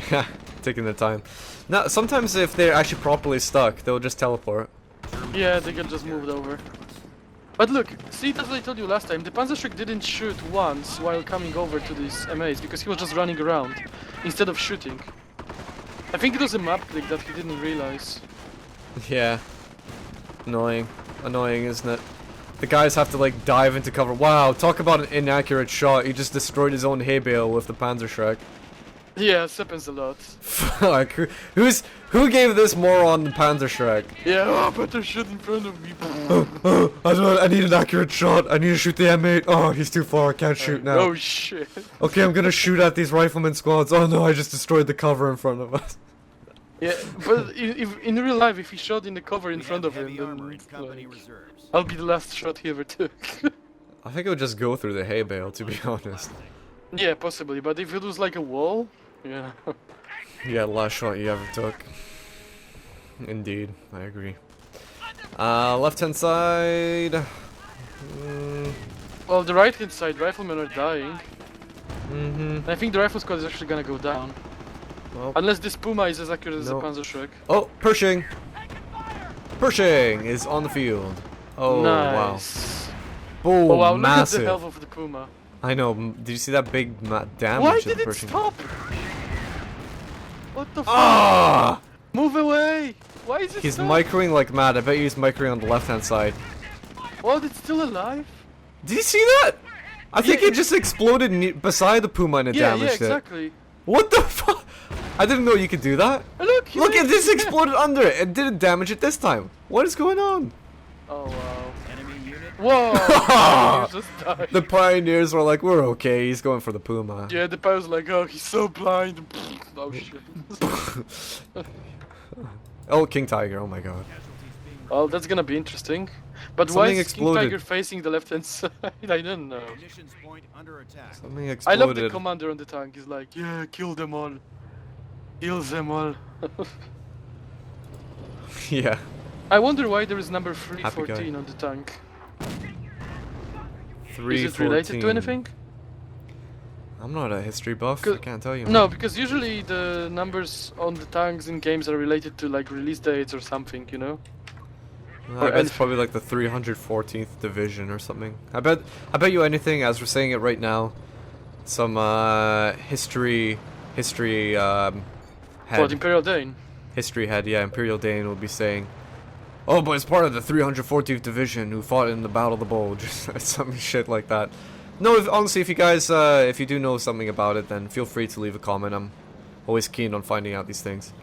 Speaker 2: Yeah, taking the time. Now, sometimes if they're actually properly stuck, they'll just teleport.
Speaker 1: Yeah, they get just moved over. But look, see, that's what I told you last time. The Panzerschreck didn't shoot once while coming over to these MAs because he was just running around instead of shooting. I think it was a map click that he didn't realize.
Speaker 2: Yeah. Annoying. Annoying, isn't it? The guys have to like dive into cover. Wow, talk about an inaccurate shot. He just destroyed his own hay bale with the Panzerschreck.
Speaker 1: Yeah, it happens a lot.
Speaker 2: Fuck. Who gave this moron the Panzerschreck?
Speaker 1: Yeah, oh, better shoot in front of me.
Speaker 2: I need an accurate shot. I need to shoot the M8. Oh, he's too far. I can't shoot now.
Speaker 1: Oh shit.
Speaker 2: Okay, I'm gonna shoot at these rifleman squads. Oh no, I just destroyed the cover in front of us.
Speaker 1: Yeah, but if in real life, if he shot in the cover in
Speaker 3: We
Speaker 1: front
Speaker 3: have
Speaker 1: of him,
Speaker 3: heavy
Speaker 1: then
Speaker 3: armor in company
Speaker 1: like,
Speaker 3: reserves.
Speaker 1: I'll be the last shot he ever took.
Speaker 2: I think it would just go through the hay bale, to be honest.
Speaker 1: Yeah, possibly, but if it was like a wall, yeah.
Speaker 2: Yeah, the last shot you ever took. Indeed, I agree. Left hand side.
Speaker 1: Well, the right hand side, riflemen are dying.
Speaker 2: Mm-hmm.
Speaker 1: I think the rifle squad is actually gonna go down.
Speaker 2: Well,
Speaker 1: Unless this Puma is as accurate as
Speaker 2: No.
Speaker 1: the Panzerschreck.
Speaker 2: oh, Pershing! Pershing is on the field. Oh,
Speaker 1: Nice.
Speaker 2: wow. Boom,
Speaker 1: Oh wow, look at
Speaker 2: massive.
Speaker 1: the health of the Puma.
Speaker 2: I know, did you see that big damage
Speaker 1: Why
Speaker 2: that
Speaker 1: did
Speaker 2: the
Speaker 1: it
Speaker 2: Pershing...
Speaker 1: stop? What the fuck?
Speaker 2: Ah!
Speaker 1: Move away! Why is it
Speaker 2: He's
Speaker 1: stop?
Speaker 2: microing like mad. I bet he's microing on the left hand side.
Speaker 1: What, it's still alive?
Speaker 2: Did you see that? I think
Speaker 1: Yeah,
Speaker 2: it just exploded beside the Puma and it
Speaker 1: Yeah,
Speaker 2: damaged
Speaker 1: exactly.
Speaker 2: it. What the fuck? I didn't know you could do that.
Speaker 1: Look, he
Speaker 2: Look at
Speaker 1: made-
Speaker 2: this exploded under it. It didn't damage it this time. What is going on?
Speaker 1: Oh wow.
Speaker 3: Enemy unit.
Speaker 1: Whoa! You just died.
Speaker 2: The pioneers were like, we're okay. He's going for the Puma.
Speaker 1: Yeah, the pilot's like, oh, he's so blind. Oh shit.
Speaker 2: Oh, King Tiger. Oh my god.
Speaker 1: Well, that's gonna be interesting. But why
Speaker 2: Something
Speaker 1: is
Speaker 2: exploded.
Speaker 1: King Tiger facing the left hand side? I don't know.
Speaker 3: Munitions point under attack.
Speaker 2: Something
Speaker 1: I
Speaker 2: exploded.
Speaker 1: love the commander on the tank. He's like, yeah, kill them all. Kill them all.
Speaker 2: Yeah.
Speaker 1: I wonder why there is number
Speaker 2: Happy
Speaker 1: 314 on the tank.
Speaker 2: 314.
Speaker 1: Is it related to anything?
Speaker 2: I'm not a history buff. I
Speaker 1: Cause-
Speaker 2: can't tell you.
Speaker 1: No, because usually the numbers on the tanks in games are related to like release dates or something, you know?
Speaker 2: I bet it's probably like the 314th division or something. I bet you anything, as we're saying it right now, some history head.
Speaker 1: What, Imperial Dane?
Speaker 2: History head, yeah, Imperial Dane will be saying, oh, but it's part of the 314th division who fought in the Battle of the Bulge, some shit like that. No, honestly, if you guys, if you do know something about it, then feel free to leave a comment. I'm always keen on finding out these things.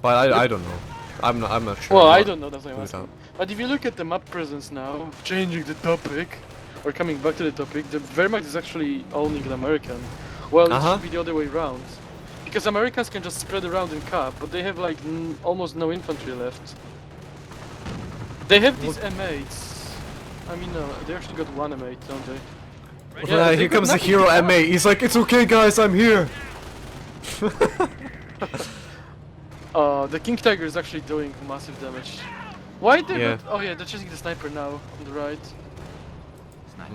Speaker 2: But I don't know. I'm not sure.
Speaker 1: Well, I
Speaker 2: what-
Speaker 1: don't know, that's why I'm
Speaker 2: who's
Speaker 1: asking.
Speaker 2: out.
Speaker 1: But if you look at the map presence now, changing the topic, or coming back to the topic, the Wehrmacht is actually owning the American. Well, it should be the other way around. Because Americans can just spread around in cap, but they have like almost no infantry left. They have these M8s. I mean, no, they actually got one M8, don't they?
Speaker 2: Yeah,
Speaker 1: they
Speaker 2: here
Speaker 1: got
Speaker 2: comes the
Speaker 1: nothing
Speaker 2: hero
Speaker 1: to cap.
Speaker 2: M8. He's like, it's okay, guys, I'm here.
Speaker 1: The King Tiger is actually doing massive damage. Why they
Speaker 2: Yeah.
Speaker 1: not? Oh yeah, they're chasing the sniper now on the right.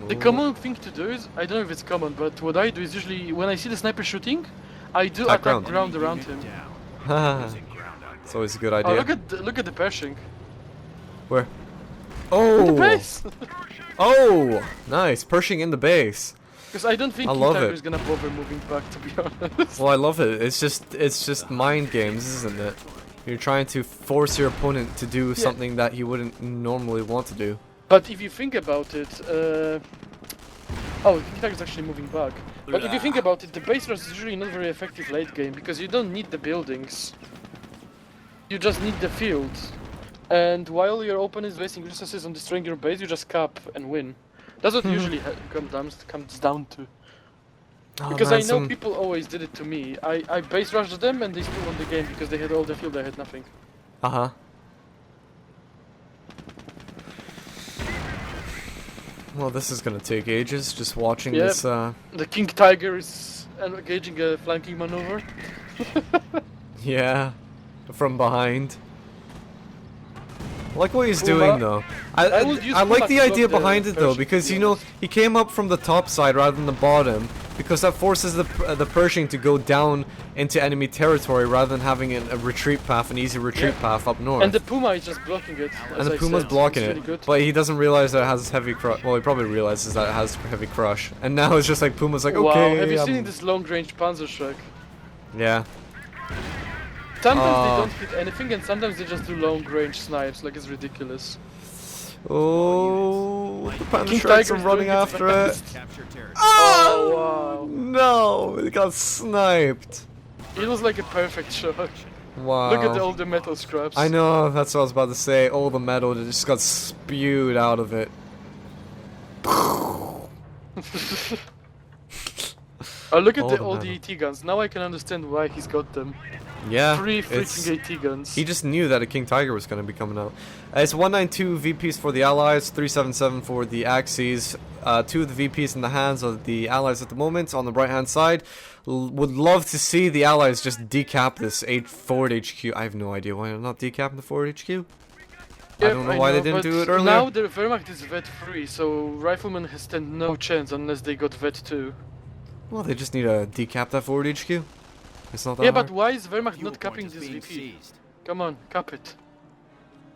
Speaker 1: The
Speaker 2: Ooh.
Speaker 1: common thing to do is, I don't know if it's common, but what I do is usually when I see the sniper shooting, I do
Speaker 2: Attack
Speaker 1: attack
Speaker 2: ground.
Speaker 1: ground around him.
Speaker 3: Down. Losing ground out
Speaker 2: It's always a good
Speaker 1: Oh,
Speaker 2: idea.
Speaker 1: look at the Pershing.
Speaker 2: Where?
Speaker 1: The
Speaker 2: Oh!
Speaker 1: base!
Speaker 2: Oh! Nice. Pershing in the base.
Speaker 1: Because I don't think
Speaker 2: I
Speaker 1: King
Speaker 2: love
Speaker 1: Tiger
Speaker 2: it.
Speaker 1: is gonna bother moving back, to be honest.
Speaker 2: Well, I love it. It's just mind games, isn't it? You're trying to force your opponent to do something that he wouldn't normally want to do.
Speaker 1: But if you think about it, oh, King Tiger is actually moving back. But if you think about it, the base rush is usually not very effective late game because you don't need the buildings. You just need the field. And while your opponent is wasting resources on destroying your base, you just cap and win. That's what usually comes down to.
Speaker 2: Oh,
Speaker 1: Because
Speaker 2: man,
Speaker 1: I know people always did it to me. I base rushed them and they still won the game because they had all the field, I had nothing.
Speaker 2: Uh-huh. Well, this is gonna take ages, just watching
Speaker 1: Yep.
Speaker 2: this,
Speaker 1: The King Tiger is engaging a flanking maneuver.
Speaker 2: yeah, from behind. I like what he's
Speaker 1: Puma.
Speaker 2: doing, though.
Speaker 1: I would use
Speaker 2: I like
Speaker 1: Puma
Speaker 2: the
Speaker 1: to
Speaker 2: idea
Speaker 1: block the
Speaker 2: behind it, though,
Speaker 1: Pershing,
Speaker 2: because,
Speaker 1: to be
Speaker 2: you know,
Speaker 1: honest.
Speaker 2: he came up from the top side rather than the bottom, because that forces the Pershing to go down into enemy territory rather than having a retreat path, an easy retreat path up north.
Speaker 1: And the Puma is just blocking it.
Speaker 2: And the Puma's blocking
Speaker 1: it's
Speaker 2: it,
Speaker 1: really good.
Speaker 2: but he doesn't realize that it has heavy crush. Well, he probably realizes that it has heavy crush, and now it's just like Puma's like,
Speaker 1: Wow,
Speaker 2: okay.
Speaker 1: have you seen this long-range Panzerschreck?
Speaker 2: Yeah.
Speaker 1: Sometimes they don't hit anything, and sometimes they just do long-range snipes. Like it's ridiculous.
Speaker 2: Oh, the Panther
Speaker 1: King
Speaker 2: Shreds are
Speaker 1: Tiger's
Speaker 2: running
Speaker 1: doing its
Speaker 2: after it.
Speaker 1: best.
Speaker 3: Capture territory.
Speaker 1: Oh wow!
Speaker 2: No, it got sniped.
Speaker 1: It was like a perfect shot.
Speaker 2: Wow.
Speaker 1: Look at all the metal scraps.
Speaker 2: I know, that's what I was about to say. All the metal that just got spewed out of it.
Speaker 1: Oh, look at
Speaker 2: All
Speaker 1: the
Speaker 2: the
Speaker 1: all the
Speaker 2: metal.
Speaker 1: AT guns. Now I can understand why he's got them.
Speaker 2: Yeah,
Speaker 1: 3
Speaker 2: it's-
Speaker 1: freaking AT guns.
Speaker 2: he just knew that a King Tiger was going to be coming out. It's 192 VPs for the Allies, 377 for the Axis. 2 of the VPs in the hands of the Allies at the moment on the right hand side. Would love to see the Allies just decap this forward HQ. I have no idea why they're not decapping the forward HQ. I
Speaker 1: Yep,
Speaker 2: don't know why they didn't
Speaker 1: but
Speaker 2: do it earlier.
Speaker 1: Now the Wehrmacht is vet free, so Riflemen has stand no chance unless they got vet too.
Speaker 2: Well, they just need to decap that forward HQ. It's not that
Speaker 1: Yeah,
Speaker 2: hard.
Speaker 1: but why is Wehrmacht
Speaker 3: Fuel
Speaker 1: not
Speaker 3: point
Speaker 1: capping
Speaker 3: is
Speaker 1: this
Speaker 3: being
Speaker 1: VP?
Speaker 3: seized.
Speaker 1: Come on, cap it.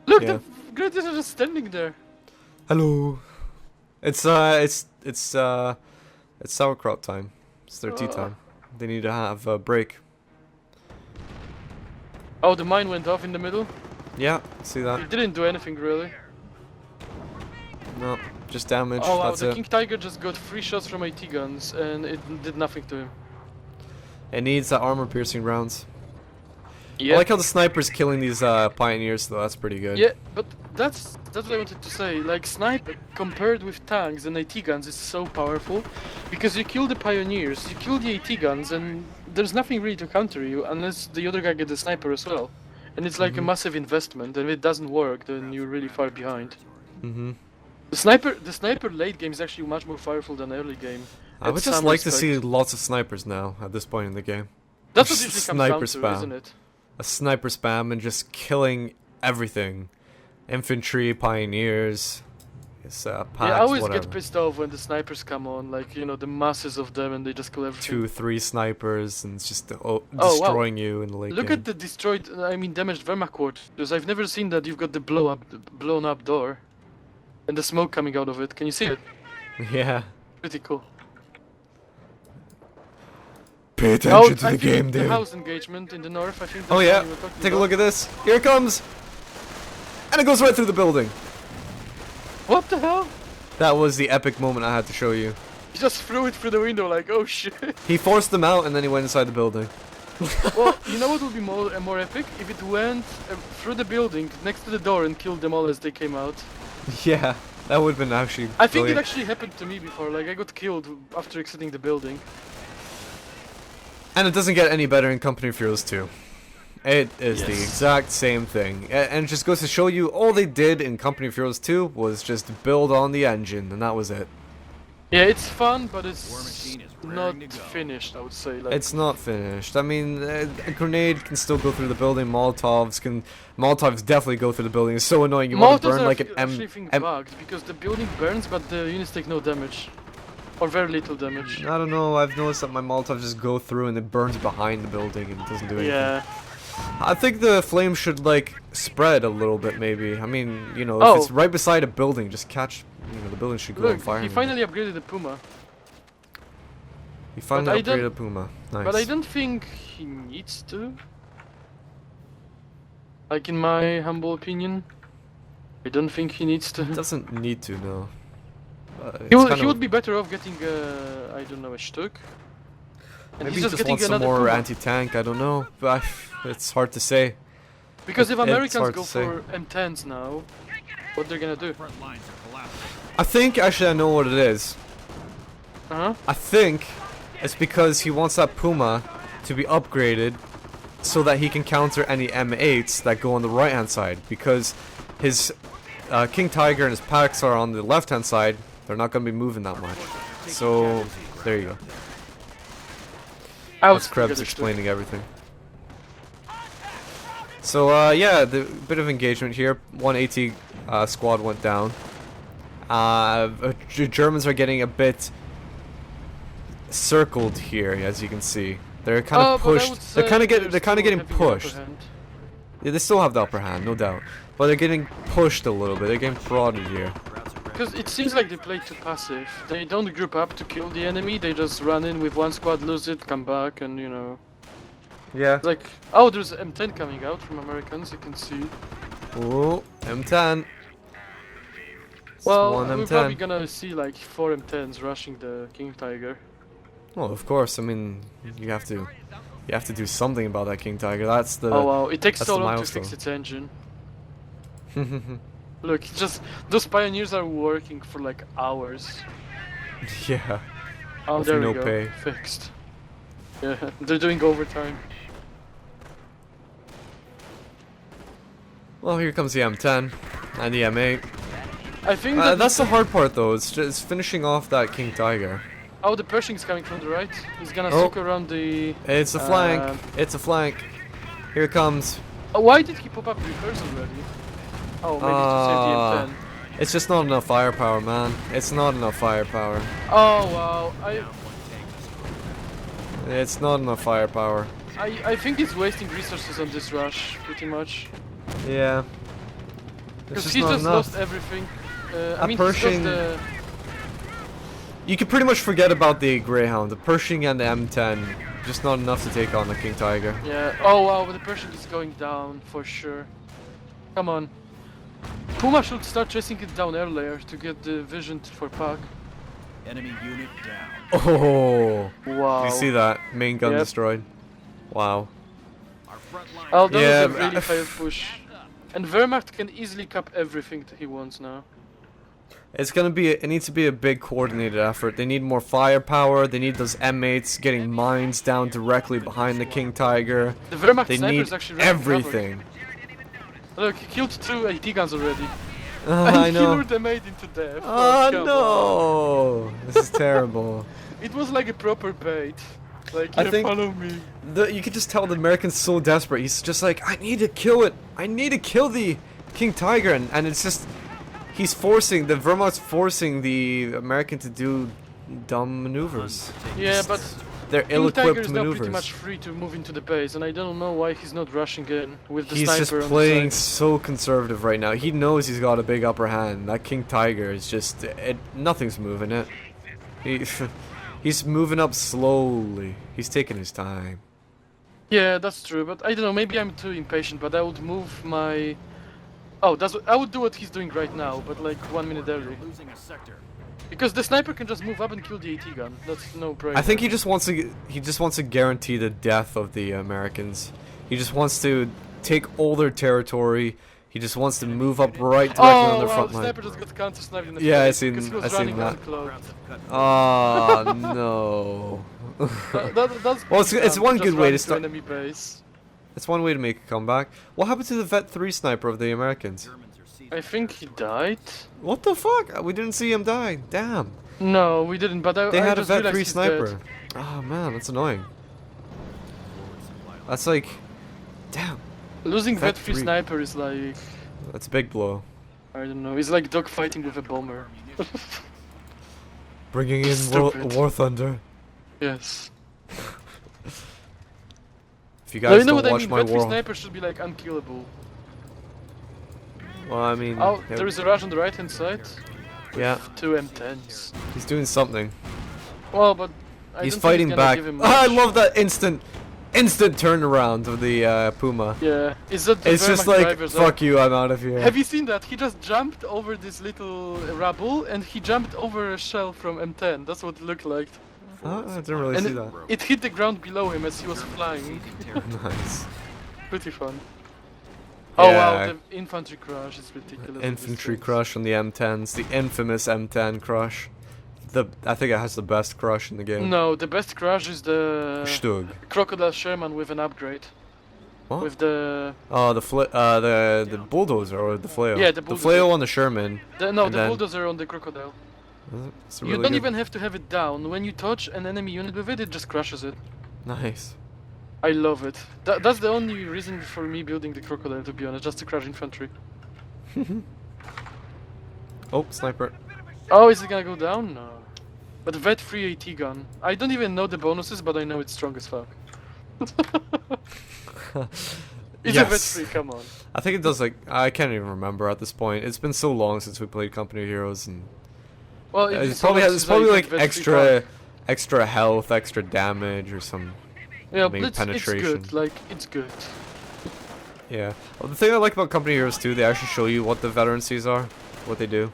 Speaker 1: Look,
Speaker 2: Yeah.
Speaker 1: the Grenadiers are just standing there.
Speaker 2: Hello. It's sauerkraut time. It's their tea time. They need to have a break.
Speaker 1: Oh, the mine went off in the middle.
Speaker 2: Yeah, see that?
Speaker 1: It didn't do anything really.
Speaker 2: No, just damage.
Speaker 1: Oh wow,
Speaker 2: That's
Speaker 1: the
Speaker 2: it.
Speaker 1: King Tiger just got 3 shots from AT guns and it did nothing to him.
Speaker 2: It needs that armor-piercing rounds.
Speaker 1: Yeah.
Speaker 2: I like how the sniper's killing these pioneers, though. That's pretty good.
Speaker 1: Yeah, but that's what I wanted to say. Like sniper compared with tanks and AT guns is so powerful because you kill the pioneers, you kill the AT guns, and there's nothing really to counter you unless the other guy gets the sniper as well. And it's like a massive investment, and if it doesn't work, then you're really far behind.
Speaker 2: Mm-hmm.
Speaker 1: The sniper late game is actually much more powerful than early game.
Speaker 2: I
Speaker 1: at
Speaker 2: would just
Speaker 1: some
Speaker 2: like to
Speaker 1: respect.
Speaker 2: see lots of snipers now at this point in the game.
Speaker 1: That's what
Speaker 2: just
Speaker 1: usually comes down
Speaker 2: sniper
Speaker 1: to,
Speaker 2: spam.
Speaker 1: isn't it?
Speaker 2: A sniper spam and just killing everything. Infantry, pioneers, packs,
Speaker 1: Yeah, I always
Speaker 2: whatever.
Speaker 1: get pissed off when the snipers come on, like, you know, the masses of them and they just kill everything.
Speaker 2: 2-3 snipers and it's just
Speaker 1: wow.
Speaker 2: destroying you in the late
Speaker 1: Look
Speaker 2: game.
Speaker 1: at the destroyed, damaged Wehrmacht quarters. I've never seen that. You've got the blown up door. And the smoke coming out of it. Can you see it?
Speaker 2: Yeah.
Speaker 1: Pretty cool.
Speaker 2: Pay attention to
Speaker 1: I
Speaker 2: the
Speaker 1: think
Speaker 2: game,
Speaker 1: the
Speaker 2: dude.
Speaker 1: house engagement in the north, I think that's
Speaker 2: Oh
Speaker 1: what
Speaker 2: yeah,
Speaker 1: you were talking
Speaker 2: take a
Speaker 1: about.
Speaker 2: look at this. Here it comes! And it goes right through the building.
Speaker 1: What the hell?
Speaker 2: That was the epic moment I had to show you.
Speaker 1: He just threw it through the window like, oh shit.
Speaker 2: He forced them out and then he went inside the building.
Speaker 1: Well, you know what would be more epic? If it went through the building, next to the door and killed them all as they came out.
Speaker 2: Yeah, that would have been actually
Speaker 1: I think
Speaker 2: brilliant.
Speaker 1: it actually happened to me before, like I got killed after exiting the building.
Speaker 2: And it doesn't get any better in Company of Heroes 2. It is the
Speaker 1: Yes.
Speaker 2: exact same thing. And it just goes to show you all they did in Company of Heroes 2 was just build on the engine, and that was it.
Speaker 1: Yeah, it's fun, but it's
Speaker 3: War machine is
Speaker 1: not
Speaker 3: raring to go.
Speaker 1: finished, I would say. Like,
Speaker 2: It's not finished. I mean, a grenade can still go through the building. Molotovs definitely go through the building. It's so annoying. You want to
Speaker 1: Molotovs
Speaker 2: burn
Speaker 1: are
Speaker 2: like an
Speaker 1: actually think bugged because the building burns, but the units take no damage. Or very little damage.
Speaker 2: I don't know. I've noticed that my Molotovs just go through and it burns behind the building and it doesn't do anything.
Speaker 1: Yeah.
Speaker 2: I think the flames should like spread a little bit, maybe. I mean, you know, if
Speaker 1: Oh.
Speaker 2: it's right beside a building, just catch. You know, the building should go on
Speaker 1: Look,
Speaker 2: fire.
Speaker 1: he finally upgraded the Puma.
Speaker 2: He finally
Speaker 1: I don't-
Speaker 2: upgraded a Puma. Nice.
Speaker 1: But I don't think he needs to. Like in my humble opinion, I don't think he needs to.
Speaker 2: He doesn't need to, no.
Speaker 1: He would be better off getting I don't know, a Stück. And
Speaker 2: Maybe
Speaker 1: he's
Speaker 2: he
Speaker 1: just
Speaker 2: just
Speaker 1: getting
Speaker 2: wants some
Speaker 1: another
Speaker 2: more
Speaker 1: Puma.
Speaker 2: anti-tank. I don't know, but it's hard to say.
Speaker 1: Because if
Speaker 2: it's
Speaker 1: Americans
Speaker 2: hard
Speaker 1: go
Speaker 2: to say.
Speaker 1: for M10s now, what they're gonna do?
Speaker 3: Front lines are collapsing.
Speaker 2: I think actually I know what it is.
Speaker 1: Uh-huh.
Speaker 2: I think it's because he wants that Puma to be upgraded so that he can counter any M8s that go on the right hand side. Because his King Tiger and his packs are on the left hand side, they're not going to be moving that much. So there you go. That's Krebs explaining everything. So yeah, the bit of engagement here. 180 squad went down. Germans are getting a bit circled here, as you can see. They're kind of pushed. They're kind of getting pushed. Yeah, they still have the upper hand, no doubt. But they're getting pushed a little bit. They're getting prodded here.
Speaker 1: Because it seems like they play too passive. They don't group up to kill the enemy. They just run in with one squad, lose it, come back, and you know.
Speaker 2: Yeah.
Speaker 1: It's like, oh, there's M10 coming out from Americans. You can see.
Speaker 2: Oh, M10. It's
Speaker 1: Well,
Speaker 2: one
Speaker 1: we're
Speaker 2: M10.
Speaker 1: probably gonna see like 4 M10s rushing the King Tiger.
Speaker 2: Well, of course. I mean, you have to do something about that King Tiger. That's the.
Speaker 1: Oh wow, it takes
Speaker 2: that's
Speaker 1: so
Speaker 2: the
Speaker 1: long to
Speaker 2: milestone.
Speaker 1: fix its engine. Look, just those pioneers are working for like hours.
Speaker 2: Yeah.
Speaker 1: Oh,
Speaker 2: With
Speaker 1: there
Speaker 2: no
Speaker 1: we go.
Speaker 2: pay.
Speaker 1: Fixed. Yeah, they're doing overtime.
Speaker 2: Well, here comes the M10 and the M8.
Speaker 1: I think
Speaker 2: That's the hard part, though. It's just finishing off that King Tiger.
Speaker 1: Oh, the Pershing is coming from the right. He's gonna
Speaker 2: Oh.
Speaker 1: soak around the.
Speaker 2: It's a flank. It's a flank. Here it comes.
Speaker 1: Oh, why did he pop up reverse already? Oh, maybe to save the M10.
Speaker 2: It's just not enough firepower, man. It's not enough firepower.
Speaker 1: Oh wow,
Speaker 2: It's not enough firepower.
Speaker 1: I think he's wasting resources on this rush, pretty much.
Speaker 2: Yeah. It's
Speaker 1: Because
Speaker 2: just
Speaker 1: he
Speaker 2: not
Speaker 1: just
Speaker 2: enough.
Speaker 1: lost everything. I mean,
Speaker 2: Pershing-
Speaker 1: he's lost
Speaker 2: You can pretty much forget about the Greyhound. The Pershing and the M10, just not enough to take on the King Tiger.
Speaker 1: yeah. Oh wow, but the Pershing is going down for sure. Come on. Puma should start chasing it down earlier to get the vision for Pac.
Speaker 3: Enemy unit down.
Speaker 2: Oh,
Speaker 1: Wow.
Speaker 2: you see that? Main gun
Speaker 1: Yep.
Speaker 2: destroyed. Wow.
Speaker 3: Our front line.
Speaker 1: Oh, that
Speaker 2: Yeah,
Speaker 1: was a really failed push. And Wehrmacht can easily cap everything that he wants now.
Speaker 2: It's gonna be. It needs to be a big coordinated effort. They need more firepower. They need those M8s getting mines down directly behind the King Tiger.
Speaker 1: The Wehrmacht
Speaker 2: They
Speaker 1: sniper
Speaker 2: need
Speaker 1: is actually really covered.
Speaker 2: everything.
Speaker 1: Look, he killed 2 AT guns already.
Speaker 2: I
Speaker 1: and
Speaker 2: know.
Speaker 1: he lured them made into death.
Speaker 2: Oh
Speaker 1: come on.
Speaker 2: no! This is terrible.
Speaker 1: It was like a proper bait. Like,
Speaker 2: I
Speaker 1: yeah,
Speaker 2: think-
Speaker 1: follow me.
Speaker 2: You can just tell the American's so desperate. He's just like, I need to kill it. I need to kill the King Tiger, and it's just he's forcing the Wehrmacht's forcing the American to do dumb maneuvers.
Speaker 1: Yeah, but
Speaker 2: They're
Speaker 1: King Tiger
Speaker 2: ill-equipped
Speaker 1: is now pretty
Speaker 2: maneuvers.
Speaker 1: much free to move into the base, and I don't know why he's not rushing in with the
Speaker 2: He's
Speaker 1: sniper
Speaker 2: just
Speaker 1: on the
Speaker 2: playing
Speaker 1: side.
Speaker 2: so conservative right now. He knows he's got a big upper hand. That King Tiger is just nothing's moving it. He's moving up slowly. He's taking his time.
Speaker 1: Yeah, that's true, but I don't know, maybe I'm too impatient, but I would move my... Oh, I would do what he's doing right now, but like 1 minute early.
Speaker 3: Losing a sector.
Speaker 1: Because the sniper can just move up and kill the AT gun. That's no brainer.
Speaker 2: I think he just wants to guarantee the death of the Americans. He just wants to take all their territory. He just wants to move up right directly on their
Speaker 1: wow,
Speaker 2: front
Speaker 1: the
Speaker 2: line.
Speaker 1: sniper just got counter-sniped in the
Speaker 2: Yeah, I
Speaker 1: face
Speaker 2: seen-
Speaker 1: because he was
Speaker 2: I seen
Speaker 1: running
Speaker 2: that.
Speaker 1: uncloaked.
Speaker 3: Crowds have cut.
Speaker 2: Oh no.
Speaker 1: That's
Speaker 2: Well, it's one
Speaker 1: just
Speaker 2: good way
Speaker 1: run
Speaker 2: to start.
Speaker 1: enemy base.
Speaker 2: That's one way to make a comeback. What happened to the Vet 3 sniper of the Americans?
Speaker 3: Germans are seizing.
Speaker 1: I think he died.
Speaker 2: What the fuck? We didn't see him die. Damn.
Speaker 1: No, we didn't, but I
Speaker 2: They had a
Speaker 1: just
Speaker 2: Vet
Speaker 1: realized
Speaker 2: 3
Speaker 1: he's
Speaker 2: sniper.
Speaker 1: dead.
Speaker 2: Oh man, that's annoying.
Speaker 3: Forward supply line.
Speaker 2: That's like, damn.
Speaker 1: Losing
Speaker 2: Vet
Speaker 1: Vet 3
Speaker 2: 3.
Speaker 1: sniper is like...
Speaker 2: That's a big blow.
Speaker 1: I don't know, it's like dogfighting with a bomber.
Speaker 2: Bringing in
Speaker 1: Stupid.
Speaker 2: War Thunder.
Speaker 1: Yes.
Speaker 2: If you
Speaker 1: No,
Speaker 2: guys
Speaker 1: you know
Speaker 2: don't
Speaker 1: what I
Speaker 2: watch
Speaker 1: mean?
Speaker 2: my
Speaker 1: Vetri
Speaker 2: war,
Speaker 1: sniper should be like unkillable.
Speaker 2: well, I mean,
Speaker 1: Oh, there is a rush on the right hand side.
Speaker 2: yeah,
Speaker 1: Two M10s.
Speaker 2: he's doing something.
Speaker 1: Well, but I
Speaker 2: He's
Speaker 1: don't
Speaker 2: fighting
Speaker 1: think it's gonna
Speaker 2: back.
Speaker 1: give him
Speaker 2: I
Speaker 1: much.
Speaker 2: love that instant turnaround of the Puma.
Speaker 1: Yeah, is that the
Speaker 2: It's just
Speaker 1: Wehrmacht
Speaker 2: like,
Speaker 1: drivers
Speaker 2: fuck you, I'm out of here.
Speaker 1: Have you seen that? He just jumped over this little rubble and he jumped over a shell from M10. That's what it looked like.
Speaker 2: Oh, I didn't really
Speaker 1: And
Speaker 2: see that.
Speaker 1: it hit the ground below him as he was flying.
Speaker 2: Nice.
Speaker 1: Pretty fun. Oh wow,
Speaker 2: Yeah.
Speaker 1: the infantry crush is ridiculous. with
Speaker 2: Infantry
Speaker 1: these
Speaker 2: crush on the M10s, the infamous M10 crush. I think it has the best crush in the
Speaker 1: things.
Speaker 2: game.
Speaker 1: No, the best crush is the
Speaker 2: Stug.
Speaker 1: Crocodile Sherman with an upgrade.
Speaker 2: What?
Speaker 1: With the
Speaker 2: Oh, the bulldozer or the flail.
Speaker 1: Yeah, the
Speaker 2: The
Speaker 1: bulldozer.
Speaker 2: flail on the Sherman.
Speaker 1: no,
Speaker 2: And
Speaker 1: the
Speaker 2: then-
Speaker 1: bulldozer on the Crocodile.
Speaker 2: It's
Speaker 1: You
Speaker 2: really
Speaker 1: don't
Speaker 2: good.
Speaker 1: even have to have it down. When you touch an enemy unit with it, it just crushes it.
Speaker 2: Nice.
Speaker 1: I love it. That's the only reason for me building the Crocodile, to be honest, just to crush infantry.
Speaker 2: Oh, sniper.
Speaker 1: Oh, is it gonna go down? No. But Vet free AT gun. I don't even know the bonuses, but I know it's strong as fuck. It's a Vet
Speaker 2: Yes.
Speaker 1: free, come on.
Speaker 2: I think it does like I can't even remember at this point. It's been so long since we played Company of Heroes, and
Speaker 1: Well, if
Speaker 2: it's probably
Speaker 1: always
Speaker 2: it's probably like
Speaker 1: Vet free
Speaker 2: extra health, extra damage, or some.
Speaker 1: pack. Yeah, but
Speaker 2: maybe
Speaker 1: it's
Speaker 2: penetration.
Speaker 1: good. Like, it's good.
Speaker 2: Yeah. Well, the thing I like about Company of Heroes too, they actually show you what the veterancies are, what they do.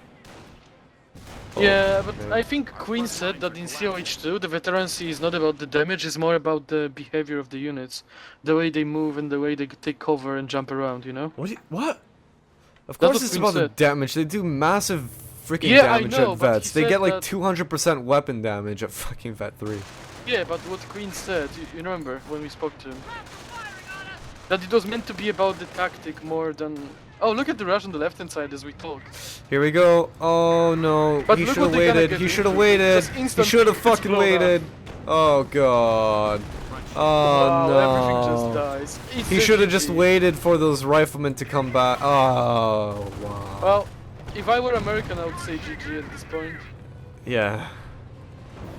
Speaker 2: Oh,
Speaker 1: Yeah, but
Speaker 2: man.
Speaker 1: I think Queen said that in COH2 the veterancy is not about the damage, it's more about the behavior of the units. The way they move and the way they take cover and jump around, you know?
Speaker 2: What? Of
Speaker 1: That's
Speaker 2: course
Speaker 1: what
Speaker 2: it's
Speaker 1: Queen
Speaker 2: about the
Speaker 1: said.
Speaker 2: damage. They do massive freaking
Speaker 1: Yeah, I
Speaker 2: damage
Speaker 1: know,
Speaker 2: at
Speaker 1: but he
Speaker 2: vets. They
Speaker 1: said
Speaker 2: get like
Speaker 1: that-
Speaker 2: 200% weapon damage at fucking vet 3.
Speaker 1: Yeah, but what Queen said, you remember when we spoke to him? That it was meant to be about the tactic more than... Oh, look at the rush on the left hand side as we talk.
Speaker 2: Here we go. Oh no.
Speaker 1: But
Speaker 2: He
Speaker 1: look
Speaker 2: should have
Speaker 1: what they're gonna
Speaker 2: waited.
Speaker 1: get
Speaker 2: He should have
Speaker 1: into.
Speaker 2: waited.
Speaker 1: Just
Speaker 2: He
Speaker 1: instant
Speaker 2: should have
Speaker 1: it's
Speaker 2: fucking
Speaker 1: blown up.
Speaker 2: waited. Oh god. Oh
Speaker 1: Wow, everything just
Speaker 2: no.
Speaker 1: dies. It's
Speaker 2: He
Speaker 1: a
Speaker 2: should have just
Speaker 1: GG.
Speaker 2: waited for those riflemen to come back. Oh wow.
Speaker 1: Well, if I were American, I would say GG at this point.
Speaker 2: Yeah.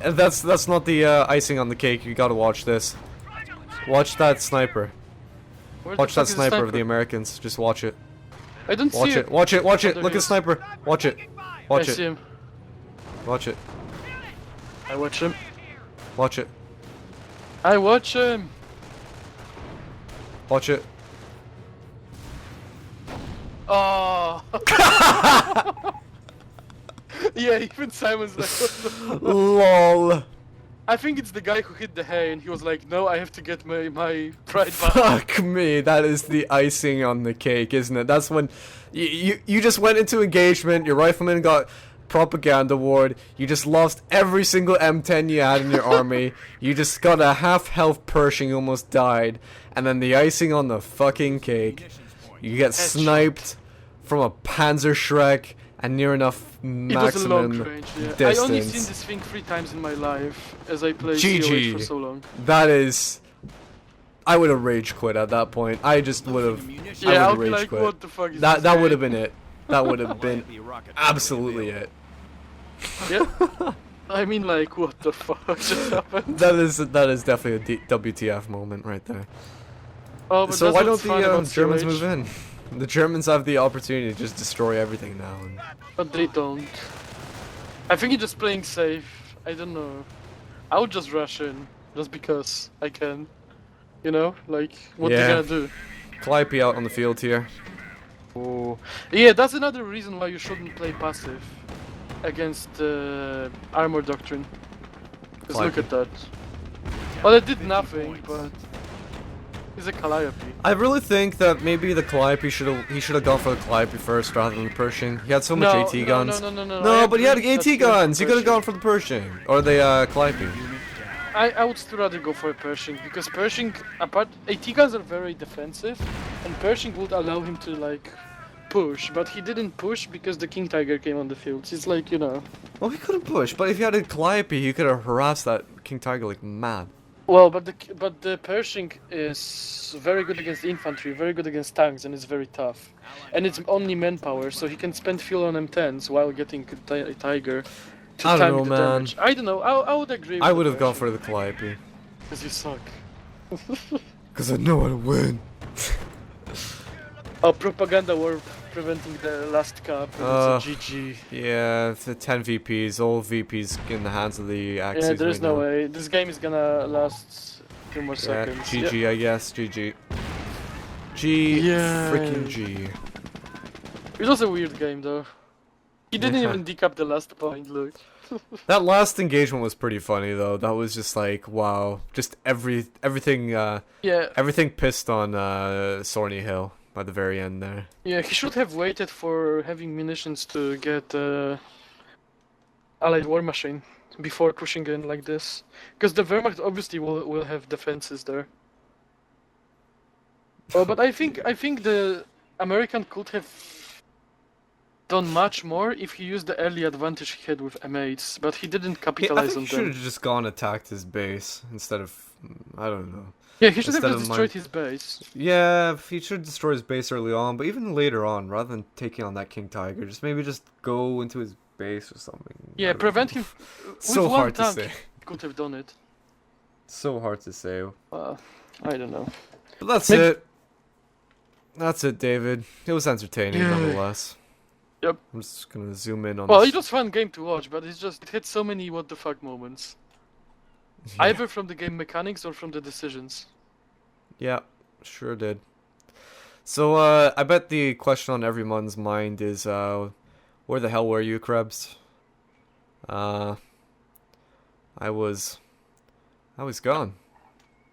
Speaker 2: And that's not the icing on the cake. You gotta watch this. Watch that sniper.
Speaker 1: Where the
Speaker 2: Watch
Speaker 1: fuck
Speaker 2: that
Speaker 1: is the
Speaker 2: sniper of the Americans. Just watch it.
Speaker 1: I don't
Speaker 2: Watch
Speaker 1: see
Speaker 2: it. Watch it. Watch
Speaker 1: Oh,
Speaker 2: it.
Speaker 1: there
Speaker 2: Look
Speaker 1: he
Speaker 2: at
Speaker 1: is.
Speaker 2: sniper. Watch it.
Speaker 1: I
Speaker 2: Watch
Speaker 1: see
Speaker 2: it.
Speaker 1: him.
Speaker 2: Watch it.
Speaker 1: I watch him.
Speaker 2: Watch it.
Speaker 1: I watch him.
Speaker 2: Watch it.
Speaker 1: Oh. Yeah, even Simon's like, what the fuck?
Speaker 2: LOL.
Speaker 1: I think it's the guy who hit the hay and he was like, no, I have to get my pride back.
Speaker 2: Fuck me, that is the icing on the cake, isn't it? That's when you just went into engagement, your rifleman got propaganda award, you just lost every single M10 you had in your army, you just got a half health Pershing, almost died, and then the icing on the fucking cake, you get
Speaker 1: Headshot.
Speaker 2: sniped from a Panzer Shrek and near enough
Speaker 1: It was a long
Speaker 2: maximum
Speaker 1: range, yeah.
Speaker 2: distance.
Speaker 1: I only seen this thing 3 times in my life as I played
Speaker 2: GG.
Speaker 1: COH for so long.
Speaker 2: That is... I would have rage quit at that point. I just would have...
Speaker 1: Yeah,
Speaker 2: I
Speaker 1: I'll
Speaker 2: would
Speaker 1: be
Speaker 2: rage
Speaker 1: like,
Speaker 2: quit.
Speaker 1: what the fuck is
Speaker 2: That
Speaker 1: this
Speaker 2: that
Speaker 1: game?
Speaker 2: would have been it. That would have been
Speaker 3: Quietly rocket
Speaker 2: absolutely it.
Speaker 1: Yeah. I mean, like, what the fuck just happened?
Speaker 2: That is definitely a WTF moment right there.
Speaker 1: Oh, but
Speaker 2: So
Speaker 1: that's
Speaker 2: why don't
Speaker 1: what's fun
Speaker 2: the
Speaker 1: about
Speaker 2: Germans
Speaker 1: COH.
Speaker 2: move in? The Germans have the opportunity to just destroy everything now. And
Speaker 1: But they don't. I think he's just playing safe. I don't know. I would just rush in, just because I can. You know, like, what
Speaker 2: Yeah.
Speaker 1: they gonna do?
Speaker 2: Calliope out on the field here.
Speaker 1: Oh. Yeah, that's another reason why you shouldn't play passive against Armor Doctrine. Just look at that. Well, it did nothing, but he's a Calliope.
Speaker 2: I really think that maybe the Calliope should have gone for the Calliope first rather than the Pershing. He had so much AT guns.
Speaker 1: No,
Speaker 2: No, but he had
Speaker 1: agree that
Speaker 2: AT
Speaker 1: he went for
Speaker 2: guns. You could have
Speaker 1: Pershing.
Speaker 2: gone for the Pershing or the Calliope.
Speaker 1: I would still rather go for a Pershing because Pershing, apart AT guns are very defensive, and Pershing would allow him to like push, but he didn't push because the King Tiger came on the field. It's like, you know.
Speaker 2: Well, he couldn't push, but if he had a Calliope, he could have harassed that King Tiger like mad.
Speaker 1: Well, but the Pershing is very good against infantry, very good against tanks, and it's very tough. And it's only manpower, so he can spend fuel on M10s while getting a Tiger to
Speaker 2: I don't
Speaker 1: tank
Speaker 2: know,
Speaker 1: the
Speaker 2: man.
Speaker 1: damage. I don't know. I would agree.
Speaker 2: I would have gone for the Calliope.
Speaker 1: Because you suck.
Speaker 2: Cause I know how to win.
Speaker 1: Oh, propaganda war preventing the last cap. And it's a GG.
Speaker 2: Yeah, the 10 VPs, all VPs in the hands of the Axes.
Speaker 1: Yeah, there's
Speaker 2: right
Speaker 1: no
Speaker 2: now.
Speaker 1: way. This game is gonna last a few more
Speaker 2: Yeah,
Speaker 1: seconds.
Speaker 2: GG, I guess. GG. G.
Speaker 1: Yeah.
Speaker 2: Freaking G.
Speaker 1: It was a weird game though. He didn't
Speaker 2: Yeah.
Speaker 1: even decap the last point, look.
Speaker 2: That last engagement was pretty funny though. That was just like wow, just everything
Speaker 1: Yeah,
Speaker 2: everything pissed on Sornihill by the very end there.
Speaker 1: yeah, he should have waited for having munitions to get Allied War Machine before pushing in like this. Because the Wehrmacht obviously will have defenses there. Oh, but I think the American could have done much more if he used the early advantage he had with M8s, but he didn't
Speaker 2: I
Speaker 1: capitalize
Speaker 2: think
Speaker 1: on
Speaker 2: he should
Speaker 1: them.
Speaker 2: have just gone attacked his base instead of I don't know.
Speaker 1: Yeah, he should have
Speaker 2: instead
Speaker 1: just
Speaker 2: of
Speaker 1: destroyed his base.
Speaker 2: Yeah, he should destroy his base early on, but even later on, rather than taking on that King Tiger, just maybe just go into his base or something. I
Speaker 1: Yeah,
Speaker 2: don't
Speaker 1: prevent
Speaker 2: know.
Speaker 1: him. With
Speaker 2: So
Speaker 1: one
Speaker 2: hard to
Speaker 1: tank,
Speaker 2: say.
Speaker 1: he could have done it.
Speaker 2: So hard to say.
Speaker 1: I don't know.
Speaker 2: But that's
Speaker 1: Maybe-
Speaker 2: it. That's it, David. It was entertaining
Speaker 1: Yeah.
Speaker 2: nonetheless.
Speaker 1: Yep.
Speaker 2: I'm just gonna zoom in on
Speaker 1: Well,
Speaker 2: this.
Speaker 1: it was fun game to watch, but it had so many what the fuck moments.
Speaker 2: Yeah.
Speaker 1: Either from the game mechanics or from the decisions.
Speaker 2: Yeah, sure did. So, I bet the question on everyone's mind is, where the hell were you, Krebs? I was gone.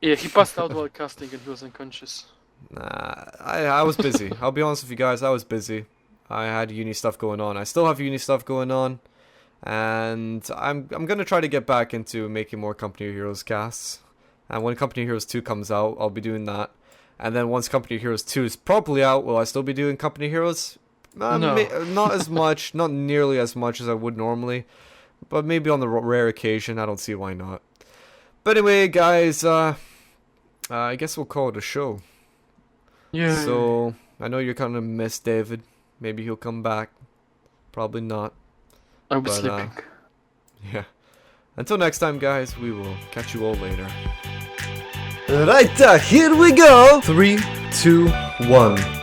Speaker 1: Yeah, he passed out while casting and he was unconscious.
Speaker 2: Nah, I was busy. I'll be honest with you guys, I was busy. I had uni stuff going on. I still have uni stuff going on. And I'm gonna try to get back into making more Company of Heroes casts. And when Company of Heroes 2 comes out, I'll be doing that. And then once Company of Heroes 2 is properly out, will I still be doing Company of Heroes?
Speaker 1: No.
Speaker 2: Not as much, not nearly as much as I would normally. But maybe on the rare occasion, I don't see why not. But anyway, guys, I guess we'll call it a show.
Speaker 1: Yeah.
Speaker 2: So, I know you're kind of miss David. Maybe he'll come back. Probably not.
Speaker 1: I'll be
Speaker 2: but,
Speaker 1: sleeping.
Speaker 2: Yeah. Until next time, guys, we will catch you all later.
Speaker 4: Right, here we go!
Speaker 2: 3, 2, 1.